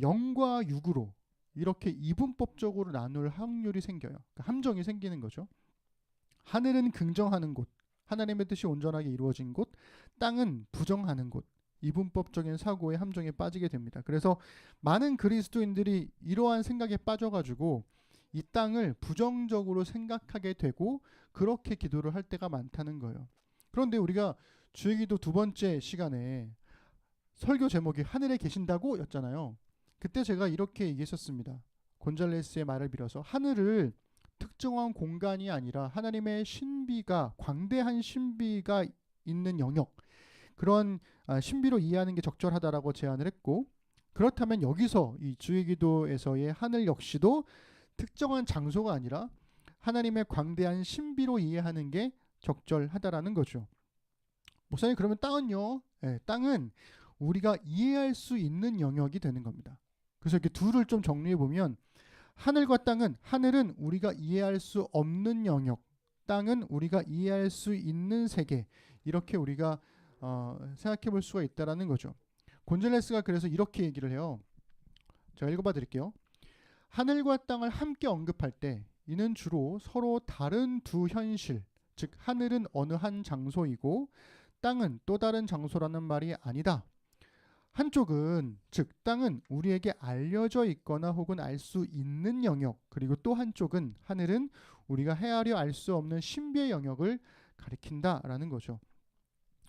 영과 육으로 이렇게 이분법적으로 나눌 확률이 생겨요. 그러니까 함정이 생기는 거죠. 하늘은 긍정하는 곳, 하나님의 뜻이 온전하게 이루어진 곳, 땅은 부정하는 곳, 이분법적인 사고의 함정에 빠지게 됩니다. 그래서 많은 그리스도인들이 이러한 생각에 빠져가지고 이 땅을 부정적으로 생각하게 되고 그렇게 기도를 할 때가 많다는 거예요. 그런데 우리가 주일기도 두 번째 시간에 설교 제목이 하늘에 계신다고 였잖아요. 그때 제가 이렇게 얘기했었습니다. 곤잘레스의 말을 빌어서 하늘을 특정한 공간이 아니라 하나님의 신비가 광대한 신비가 있는 영역 그런 신비로 이해하는 게 적절하다라고 제안을 했고 그렇다면 여기서 이 주일기도에서의 하늘 역시도 특정한 장소가 아니라 하나님의 광대한 신비로 이해하는 게 적절하다라는 거죠. 목사님 그러면 땅은요? 네, 땅은 우리가 이해할 수 있는 영역이 되는 겁니다. 그래서 이렇게 둘을 좀 정리해 보면 하늘과 땅은 하늘은 우리가 이해할 수 없는 영역, 땅은 우리가 이해할 수 있는 세계 이렇게 우리가 생각해 볼 수가 있다라는 거죠. 곤잘레스가 그래서 이렇게 얘기를 해요. 제가 읽어봐 드릴게요. 하늘과 땅을 함께 언급할 때 이는 주로 서로 다른 두 현실, 즉 하늘은 어느 한 장소이고 땅은 또 다른 장소라는 말이 아니다. 한쪽은 즉 땅은 우리에게 알려져 있거나 혹은 알 수 있는 영역 그리고 또 한쪽은 하늘은 우리가 헤아려 알 수 없는 신비의 영역을 가리킨다라는 거죠.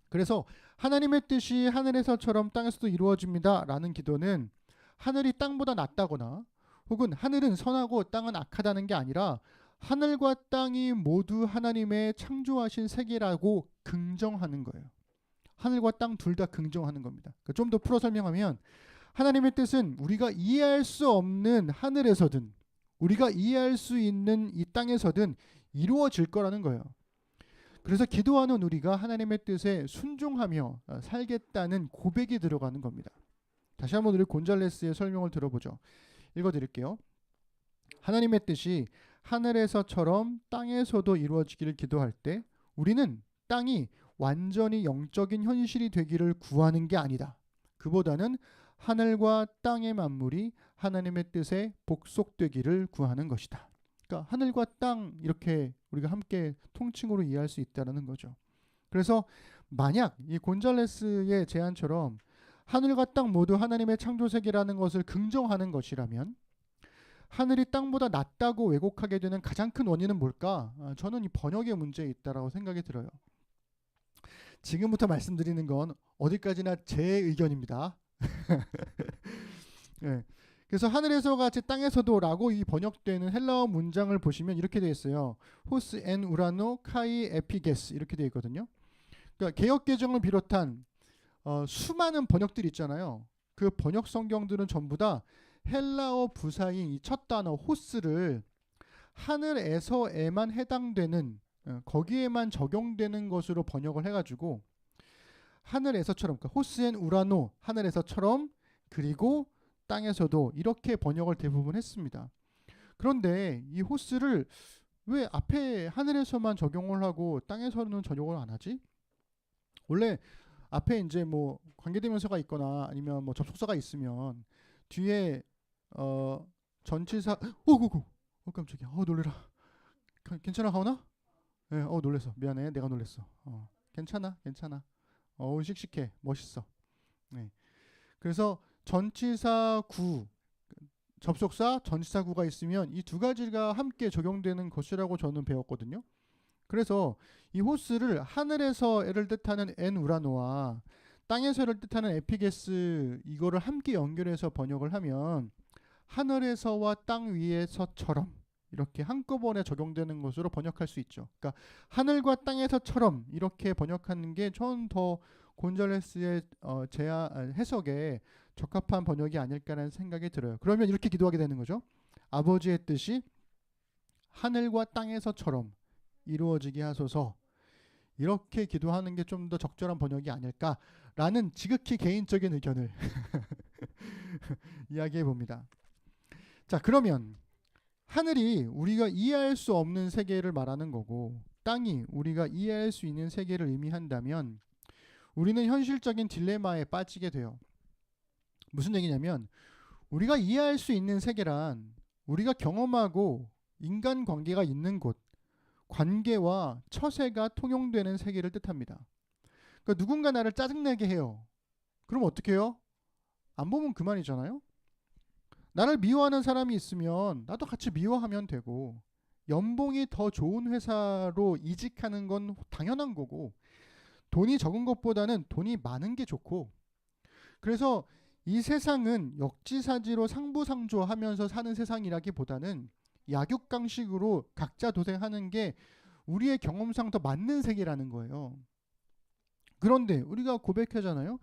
그래서 하나님의 뜻이 하늘에서처럼 땅에서도 이루어집니다 라는 기도는 하늘이 땅보다 낫다거나 혹은 하늘은 선하고 땅은 악하다는 게 아니라 하늘과 땅이 모두 하나님의 창조하신 세계라고 긍정하는 거예요. 하늘과 땅 둘 다 긍정하는 겁니다. 좀 더 풀어 설명하면 하나님의 뜻은 우리가 이해할 수 없는 하늘에서든 우리가 이해할 수 있는 이 땅에서든 이루어질 거라는 거예요. 그래서 기도하는 우리가 하나님의 뜻에 순종하며 살겠다는 고백이 들어가는 겁니다. 다시 한번 우리 곤잘레스의 설명을 들어보죠. 읽어드릴게요. 하나님의 뜻이 하늘에서처럼 땅에서도 이루어지기를 기도할 때 우리는 땅이 완전히 영적인 현실이 되기를 구하는 게 아니다. 그보다는 하늘과 땅의 만물이 하나님의 뜻에 복속되기를 구하는 것이다. 그러니까 하늘과 땅 이렇게 우리가 함께 통칭으로 이해할 수 있다는 거죠. 그래서 만약 이 곤잘레스의 제안처럼 하늘과 땅 모두 하나님의 창조세계라는 것을 긍정하는 것이라면 하늘이 땅보다 낫다고 왜곡하게 되는 가장 큰 원인은 뭘까? 저는 이 번역의 문제에 있다라고 생각이 들어요. 지금부터 말씀드리는 건 어디까지나 제 의견입니다. 네. 그래서 하늘에서 같이 땅에서도 라고 이 번역되는 헬라어 문장을 보시면 이렇게 되어 있어요. 호스 엔 우라노 카이 에피게스 이렇게 되어 있거든요. 그러니까 개역개정을 비롯한 수많은 번역들이 있잖아요. 그 번역 성경들은 전부 다 헬라어 부사인 이 첫 단어 호스를 하늘에서에만 해당되는 거기에만 적용되는 것으로 번역을 해가지고 하늘에서처럼 그러니까 호스엔 우라노 하늘에서처럼 그리고 땅에서도 이렇게 번역을 대부분 했습니다. 그런데 이 호스를 왜 앞에 하늘에서만 적용을 하고 땅에서는 적용을 안 하지? 원래 앞에 이제 뭐 관계대명사가 있거나 아니면 뭐 접속사가 있으면 뒤에 전치사 깜짝이야. 놀래라. 괜찮아 가오나? 네, 놀랬어. 미안해. 내가 놀랬어. 괜찮아. 씩씩해. 멋있어. 네. 그래서 전치사 구, 접속사, 전치사 구가 있으면 이 두 가지가 함께 적용되는 것이라고 저는 배웠거든요. 그래서 이 호스를 하늘에서를 뜻하는 엔 우라노와 땅에서를 뜻하는 에피게스 이거를 함께 연결해서 번역을 하면 하늘에서와 땅 위에서처럼 이렇게 한꺼번에 적용되는 것으로 번역할 수 있죠. 그러니까 하늘과 땅에서처럼 이렇게 번역하는 게 전 더 곤잘레스의 해석에 적합한 번역이 아닐까라는 생각이 들어요. 그러면 이렇게 기도하게 되는 거죠. 아버지의 뜻이 하늘과 땅에서처럼 이루어지게 하소서. 이렇게 기도하는 게 좀 더 적절한 번역이 아닐까라는 지극히 개인적인 의견을 이야기해 봅니다. 자, 그러면 하늘이 우리가 이해할 수 없는 세계를 말하는 거고 땅이 우리가 이해할 수 있는 세계를 의미한다면 우리는 현실적인 딜레마에 빠지게 돼요. 무슨 얘기냐면 우리가 이해할 수 있는 세계란 우리가 경험하고 인간관계가 있는 곳, 관계와 처세가 통용되는 세계를 뜻합니다. 그러니까 누군가 나를 짜증내게 해요. 그럼 어떻게 해요? 안 보면 그만이잖아요. 나를 미워하는 사람이 있으면 나도 같이 미워하면 되고 연봉이 더 좋은 회사로 이직하는 건 당연한 거고 돈이 적은 것보다는 돈이 많은 게 좋고 그래서 이 세상은 역지사지로 상부상조하면서 사는 세상이라기보다는 약육강식으로 각자 도생하는 게 우리의 경험상 더 맞는 세계라는 거예요. 그런데 우리가 고백하잖아요.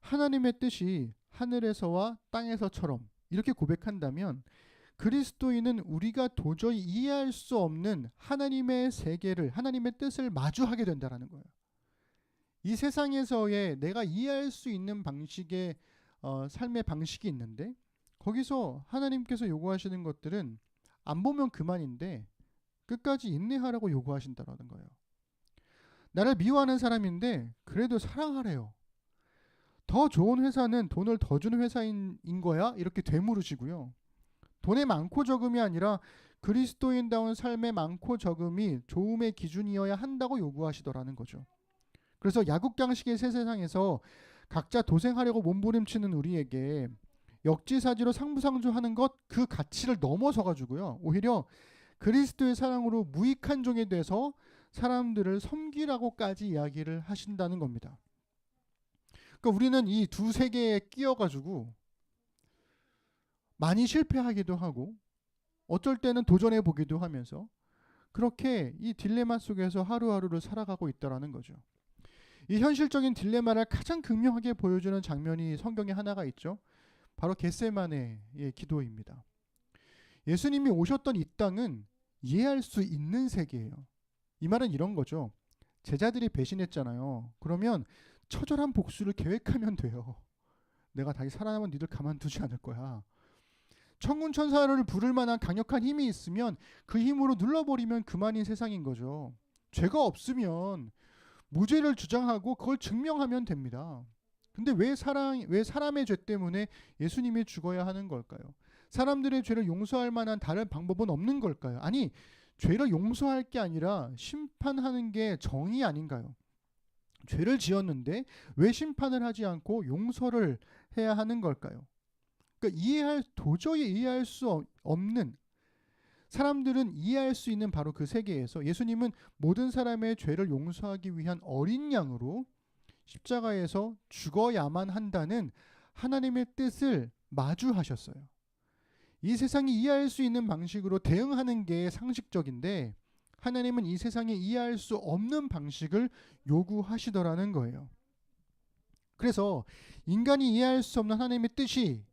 하나님의 뜻이 하늘에서와 땅에서처럼 이렇게 고백한다면 그리스도인은 우리가 도저히 이해할 수 없는 하나님의 세계를 하나님의 뜻을 마주하게 된다는 거예요. 이 세상에서의 내가 이해할 수 있는 방식의 삶의 방식이 있는데 거기서 하나님께서 요구하시는 것들은 안 보면 그만인데 끝까지 인내하라고 요구하신다는 거예요. 나를 미워하는 사람인데 그래도 사랑하래요. 더 좋은 회사는 돈을 더 주는 회사인 거야? 이렇게 되물으시고요. 돈의 많고 적음이 아니라 그리스도인다운 삶의 많고 적음이 좋음의 기준이어야 한다고 요구하시더라는 거죠. 그래서 야국장식의 새 세상에서 각자 도생하려고 몸부림치는 우리에게 역지사지로 상부상조하는 것 그 가치를 넘어서 가지고요. 오히려 그리스도의 사랑으로 무익한 종이 돼서 사람들을 섬기라고까지 이야기를 하신다는 겁니다. 그러니까 우리는 이 두 세계에 끼어가지고 많이 실패하기도 하고 어쩔 때는 도전해 보기도 하면서 그렇게 이 딜레마 속에서 하루하루를 살아가고 있다라는 거죠. 이 현실적인 딜레마를 가장 극명하게 보여주는 장면이 성경에 하나가 있죠. 바로 겟세마네의 기도입니다. 예수님이 오셨던 이 땅은 이해할 수 있는 세계예요. 이 말은 이런 거죠. 제자들이 배신했잖아요. 그러면 처절한 복수를 계획하면 돼요. 내가 다시 살아남은 니들 가만두지 않을 거야. 천군 천사를 부를 만한 강력한 힘이 있으면 그 힘으로 눌러버리면 그만인 세상인 거죠. 죄가 없으면 무죄를 주장하고 그걸 증명하면 됩니다. 근데 왜 사람의 죄 때문에 예수님이 죽어야 하는 걸까요? 사람들의 죄를 용서할 만한 다른 방법은 없는 걸까요? 아니, 죄를 용서할 게 아니라 심판하는 게 정의 아닌가요? 죄를 지었는데 왜 심판을 하지 않고 용서를 해야 하는 걸까요? 그러니까 도저히 이해할 수 없는, 사람들은 이해할 수 있는 바로 그 세계에서 예수님은 모든 사람의 죄를 용서하기 위한 어린 양으로 십자가에서 죽어야만 한다는 하나님의 뜻을 마주하셨어요. 이 세상이 이해할 수 있는 방식으로 대응하는 게 상식적인데 하나님은 이 세상이 이해할 수 없는 방식을 요구하시더라는 거예요. 그래서 인간이 이해할 수 없는 하나님의 뜻이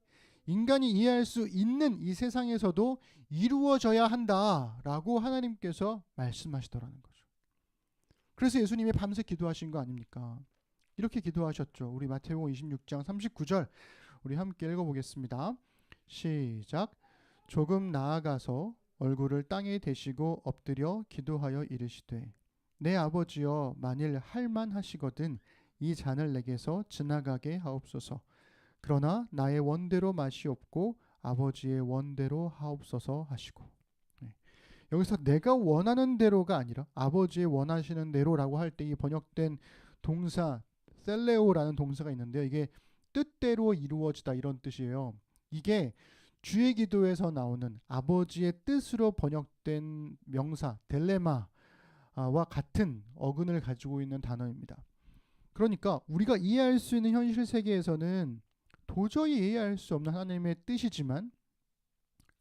인간이 이해할 수 있는 이 세상에서도 이루어져야 한다라고 하나님께서 말씀하시더라는 거죠. 그래서 예수님이 밤새 기도하신 거 아닙니까? 이렇게 기도하셨죠. 우리 마태복음 26장 39절 우리 함께 읽어보겠습니다. 시작. 조금 나아가서 얼굴을 땅에 대시고 엎드려 기도하여 이르시되 내 아버지여 만일 할만하시거든 이 잔을 내게서 지나가게 하옵소서. 그러나 나의 원대로 마시옵고 아버지의 원대로 하옵소서 하시고. 여기서 내가 원하는 대로가 아니라 아버지의 원하시는 대로라고 할 때 이 번역된 동사 셀레오라는 동사가 있는데요. 이게 뜻대로 이루어지다 이런 뜻이에요. 이게 주의 기도에서 나오는 아버지의 뜻으로 번역된 명사 델레마와 같은 어근을 가지고 있는 단어입니다. 그러니까 우리가 이해할 수 있는 현실 세계에서는 도저히 이해할 수 없는 하나님의 뜻이지만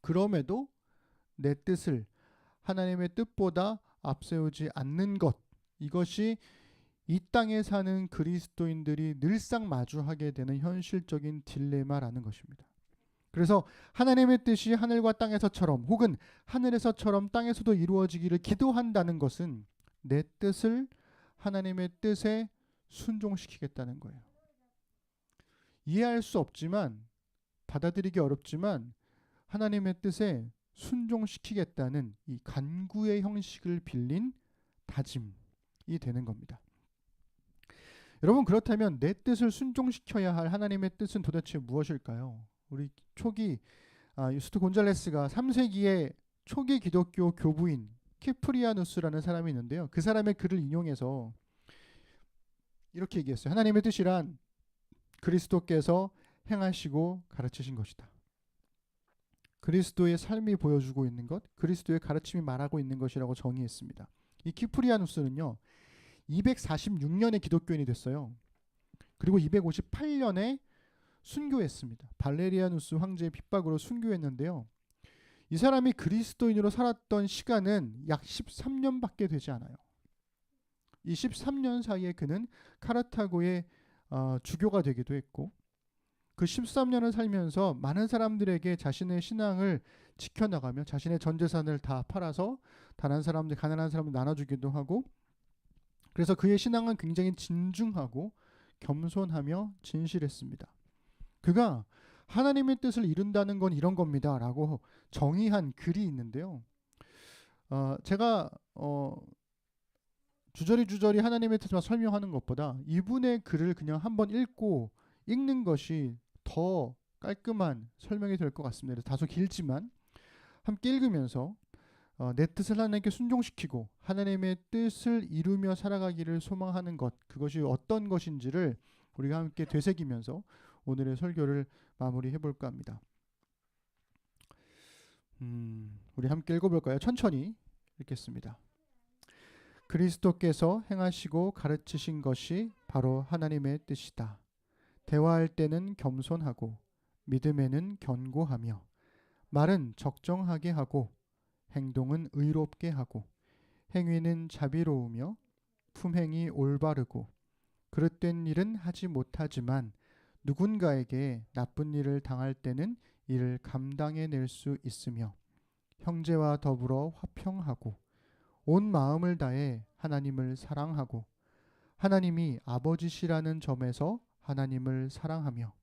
그럼에도 내 뜻을 하나님의 뜻보다 앞세우지 않는 것, 이것이 이 땅에 사는 그리스도인들이 늘상 마주하게 되는 현실적인 딜레마라는 것입니다. 그래서 하나님의 뜻이 하늘과 땅에서처럼 혹은 하늘에서처럼 땅에서도 이루어지기를 기도한다는 것은 내 뜻을 하나님의 뜻에 순종시키겠다는 거예요. 이해할 수 없지만, 받아들이기 어렵지만 하나님의 뜻에 순종시키겠다는 이 간구의 형식을 빌린 다짐이 되는 겁니다. 여러분, 그렇다면 내 뜻을 순종시켜야 할 하나님의 뜻은 도대체 무엇일까요? 우리 초기 유스트 곤잘레스가 3세기의 초기 기독교 교부인 키프리아누스라는 사람이 있는데요. 그 사람의 글을 인용해서 이렇게 얘기했어요. 하나님의 뜻이란 그리스도께서 행하시고 가르치신 것이다. 그리스도의 삶이 보여주고 있는 것, 그리스도의 가르침이 말하고 있는 것이라고 정의했습니다. 이 키프리아누스는요, 246년에 기독교인이 됐어요. 그리고 258년에 순교했습니다. 발레리아누스 황제의 핍박으로 순교했는데요. 이 사람이 그리스도인으로 살았던 시간은 약 13년밖에 되지 않아요. 이 13년 사이에 그는 카르타고의 주교가 되기도 했고, 그 13년을 살면서 많은 사람들에게 자신의 신앙을 지켜나가며 자신의 전 재산을 다 팔아서 가난한 사람들 나눠주기도 하고, 그래서 그의 신앙은 굉장히 진중하고 겸손하며 진실했습니다. 그가 하나님의 뜻을 이룬다는 건 이런 겁니다 라고 정의한 글이 있는데요. 제가 주저리 하나님의 뜻만 설명하는 것보다 이분의 글을 그냥 한번 읽는 것이 더 깔끔한 설명이 될 것 같습니다. 다소 길지만 함께 읽으면서 내 뜻을 하나님께 순종시키고 하나님의 뜻을 이루며 살아가기를 소망하는 것, 그것이 어떤 것인지를 우리가 함께 되새기면서 오늘의 설교를 마무리해 볼까 합니다. 우리 함께 읽어볼까요? 천천히 읽겠습니다. 그리스도께서 행하시고 가르치신 것이 바로 하나님의 뜻이다. 대화할 때는 겸손하고 믿음에는 견고하며 말은 적정하게 하고 행동은 의롭게 하고 행위는 자비로우며 품행이 올바르고 그릇된 일은 하지 못하지만 누군가에게 나쁜 일을 당할 때는 이를 감당해낼 수 있으며 형제와 더불어 화평하고 온 마음을 다해 하나님을 사랑하고 하나님이 아버지시라는 점에서 하나님을 사랑하며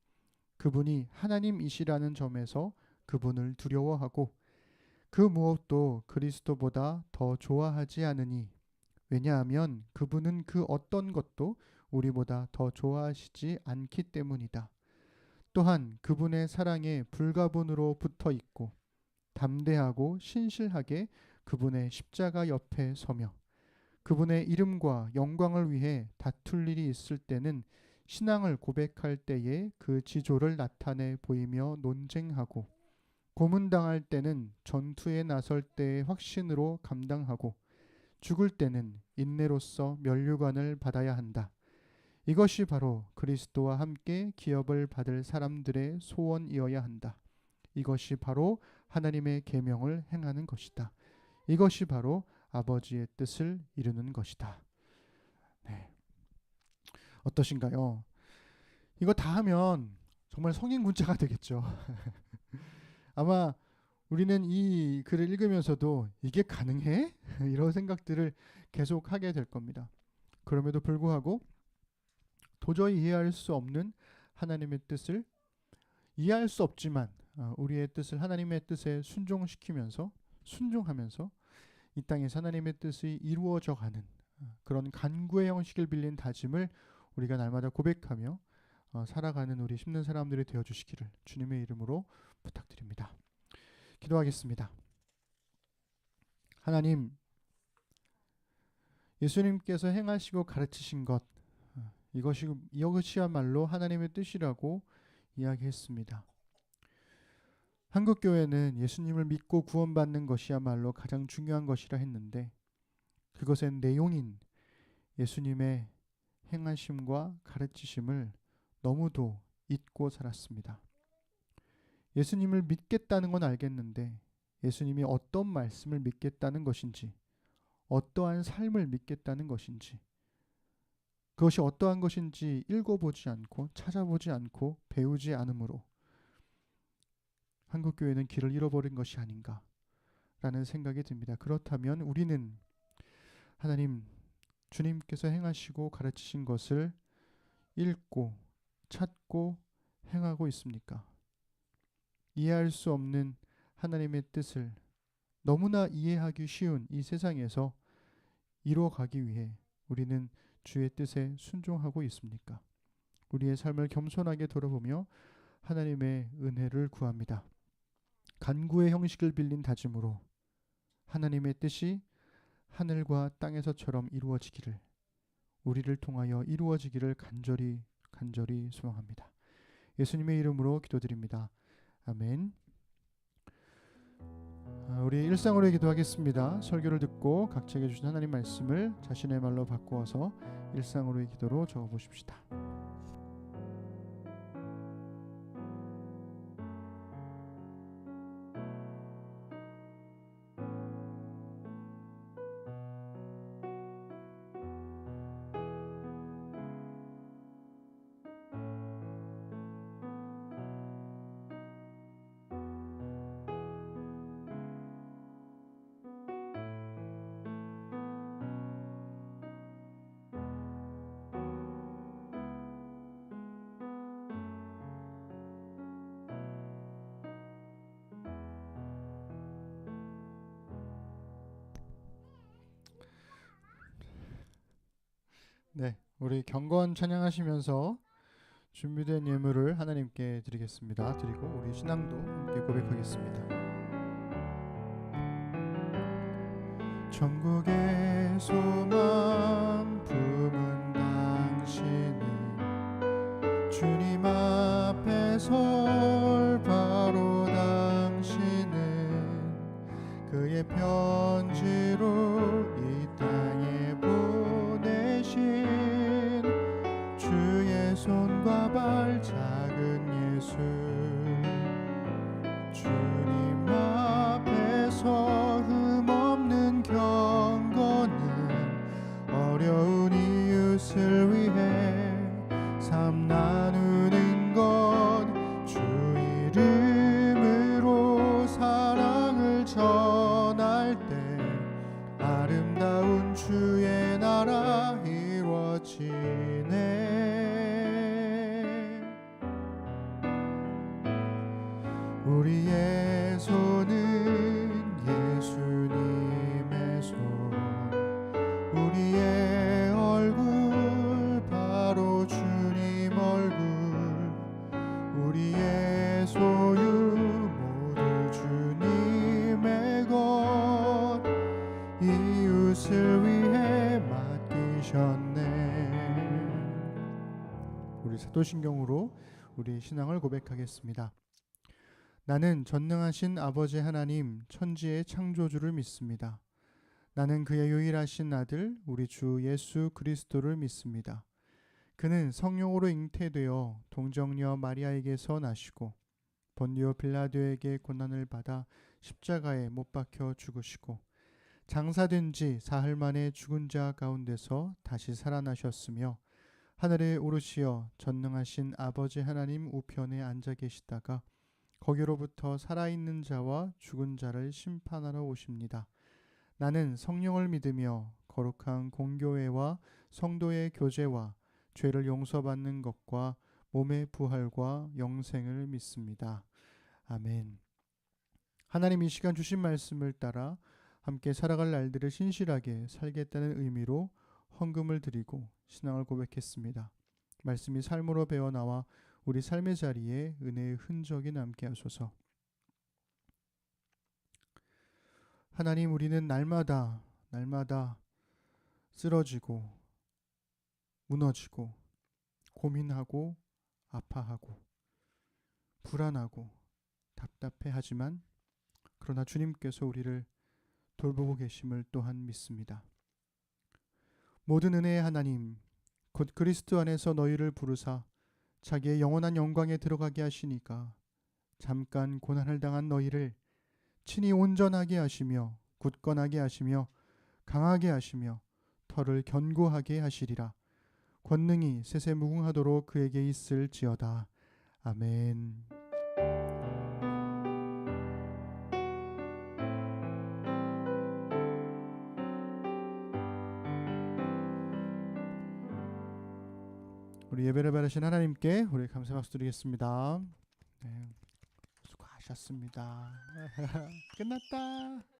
그분이 하나님이시라는 점에서 그분을 두려워하고 그 무엇도 그리스도보다 더 좋아하지 않으니 왜냐하면 그분은 그 어떤 것도 우리보다 더 좋아하시지 않기 때문이다. 또한 그분의 사랑에 불가분으로 붙어 있고 담대하고 신실하게 그분의 십자가 옆에 서며 그분의 이름과 영광을 위해 다툴 일이 있을 때는 신앙을 고백할 때에 그 지조를 나타내 보이며 논쟁하고 고문당할 때는 전투에 나설 때의 확신으로 감당하고 죽을 때는 인내로서 면류관을 받아야 한다. 이것이 바로 그리스도와 함께 기업을 받을 사람들의 소원이어야 한다. 이것이 바로 하나님의 계명을 행하는 것이다. 이것이 바로 아버지의 뜻을 이루는 것이다. 네. 어떠신가요? 이거 다 하면 정말 성인 군자가 되겠죠. 아마 우리는 이 글을 읽으면서도 이게 가능해? 이런 생각들을 계속 하게 될 겁니다. 그럼에도 불구하고 도저히 이해할 수 없는 하나님의 뜻을 이해할 수 없지만 우리의 뜻을 하나님의 뜻에 순종하면서 이 땅에서 하나님의 뜻이 이루어져 가는 그런 간구의 형식을 빌린 다짐을 우리가 날마다 고백하며 살아가는 우리 힘든 사람들이 되어주시기를 주님의 이름으로 부탁드립니다. 기도하겠습니다. 하나님, 예수님께서 행하시고 가르치신 것 이것이야말로 하나님의 뜻이라고 이야기했습니다. 한국교회는 예수님을 믿고 구원받는 것이야말로 가장 중요한 것이라 했는데 그것의 내용인 예수님의 행하심과 가르치심을 너무도 잊고 살았습니다. 예수님을 믿겠다는 건 알겠는데 예수님이 어떤 말씀을 믿겠다는 것인지 어떠한 삶을 믿겠다는 것인지 그것이 어떠한 것인지 읽어보지 않고 찾아보지 않고 배우지 않으므로 한국교회는 길을 잃어버린 것이 아닌가라는 생각이 듭니다. 그렇다면 우리는 하나님 주님께서 행하시고 가르치신 것을 읽고 찾고 행하고 있습니까? 이해할 수 없는 하나님의 뜻을 너무나 이해하기 쉬운 이 세상에서 이루어가기 위해 우리는 주의 뜻에 순종하고 있습니까? 우리의 삶을 겸손하게 돌아보며 하나님의 은혜를 구합니다. 간구의 형식을 빌린 다짐으로 하나님의 뜻이 하늘과 땅에서처럼 이루어지기를 우리를 통하여 이루어지기를 간절히 소망합니다. 예수님의 이름으로 기도드립니다. 아멘. 우리 일상으로 기도하겠습니다. 설교를 듣고 각자에게 주신 하나님 말씀을 자신의 말로 바꾸어서 일상으로의 기도로 적어보십시다. 네, 우리 경건 찬양하시면서 준비된 예물을 하나님께 드리겠습니다. 드리고 우리 신앙도 함께 고백하겠습니다. 천국의 소망 품은 당신은 주님 앞에 설 바로 당신은 그의 편지로 이 땅에 보내신 주의 손과 발 작은 예수 주님 앞에서 흠없는 경건은 어려운 이웃을 위해 삶 나누는 것 주 이름으로 사랑을 전할 때 아름다운 우리의 손은 예수님의 손, 우리의 얼굴 바로 주님 얼굴, 우리의 소유 모두 주님의 것, 이웃을 위해 맡기셨네. 우리 사도신경으로 우리 신앙을 고백하겠습니다. 나는 전능하신 아버지 하나님 천지의 창조주를 믿습니다. 나는 그의 유일하신 아들 우리 주 예수 그리스도를 믿습니다. 그는 성령으로 잉태되어 동정녀 마리아에게서 나시고 본디오 빌라도에게 고난을 받아 십자가에 못 박혀 죽으시고 장사된 지 사흘 만에 죽은 자 가운데서 다시 살아나셨으며 하늘에 오르시어 전능하신 아버지 하나님 우편에 앉아 계시다가 거기로부터 살아있는 자와 죽은 자를 심판하러 오십니다. 나는 성령을 믿으며 거룩한 공교회와 성도의 교제와 죄를 용서받는 것과 몸의 부활과 영생을 믿습니다. 아멘. 하나님 이 시간 주신 말씀을 따라 함께 살아갈 날들을 신실하게 살겠다는 의미로 헌금을 드리고 신앙을 고백했습니다. 말씀이 삶으로 배어나와 우리 삶의 자리에 은혜의 흔적이 남게 하소서. 하나님, 우리는 날마다 쓰러지고 무너지고 고민하고 아파하고 불안하고 답답해하지만 그러나 주님께서 우리를 돌보고 계심을 또한 믿습니다. 모든 은혜의 하나님, 곧 그리스도 안에서 너희를 부르사 자기의 영원한 영광에 들어가게 하시니까 잠깐 고난을 당한 너희를 친히 온전하게 하시며 굳건하게 하시며 강하게 하시며 털을 견고하게 하시리라. 권능이 세세무궁하도록 그에게 있을지어다. 아멘. 우리 예배를 받으신 하나님께 우리 감사 박수 드리겠습니다. 네, 수고하셨습니다. 끝났다.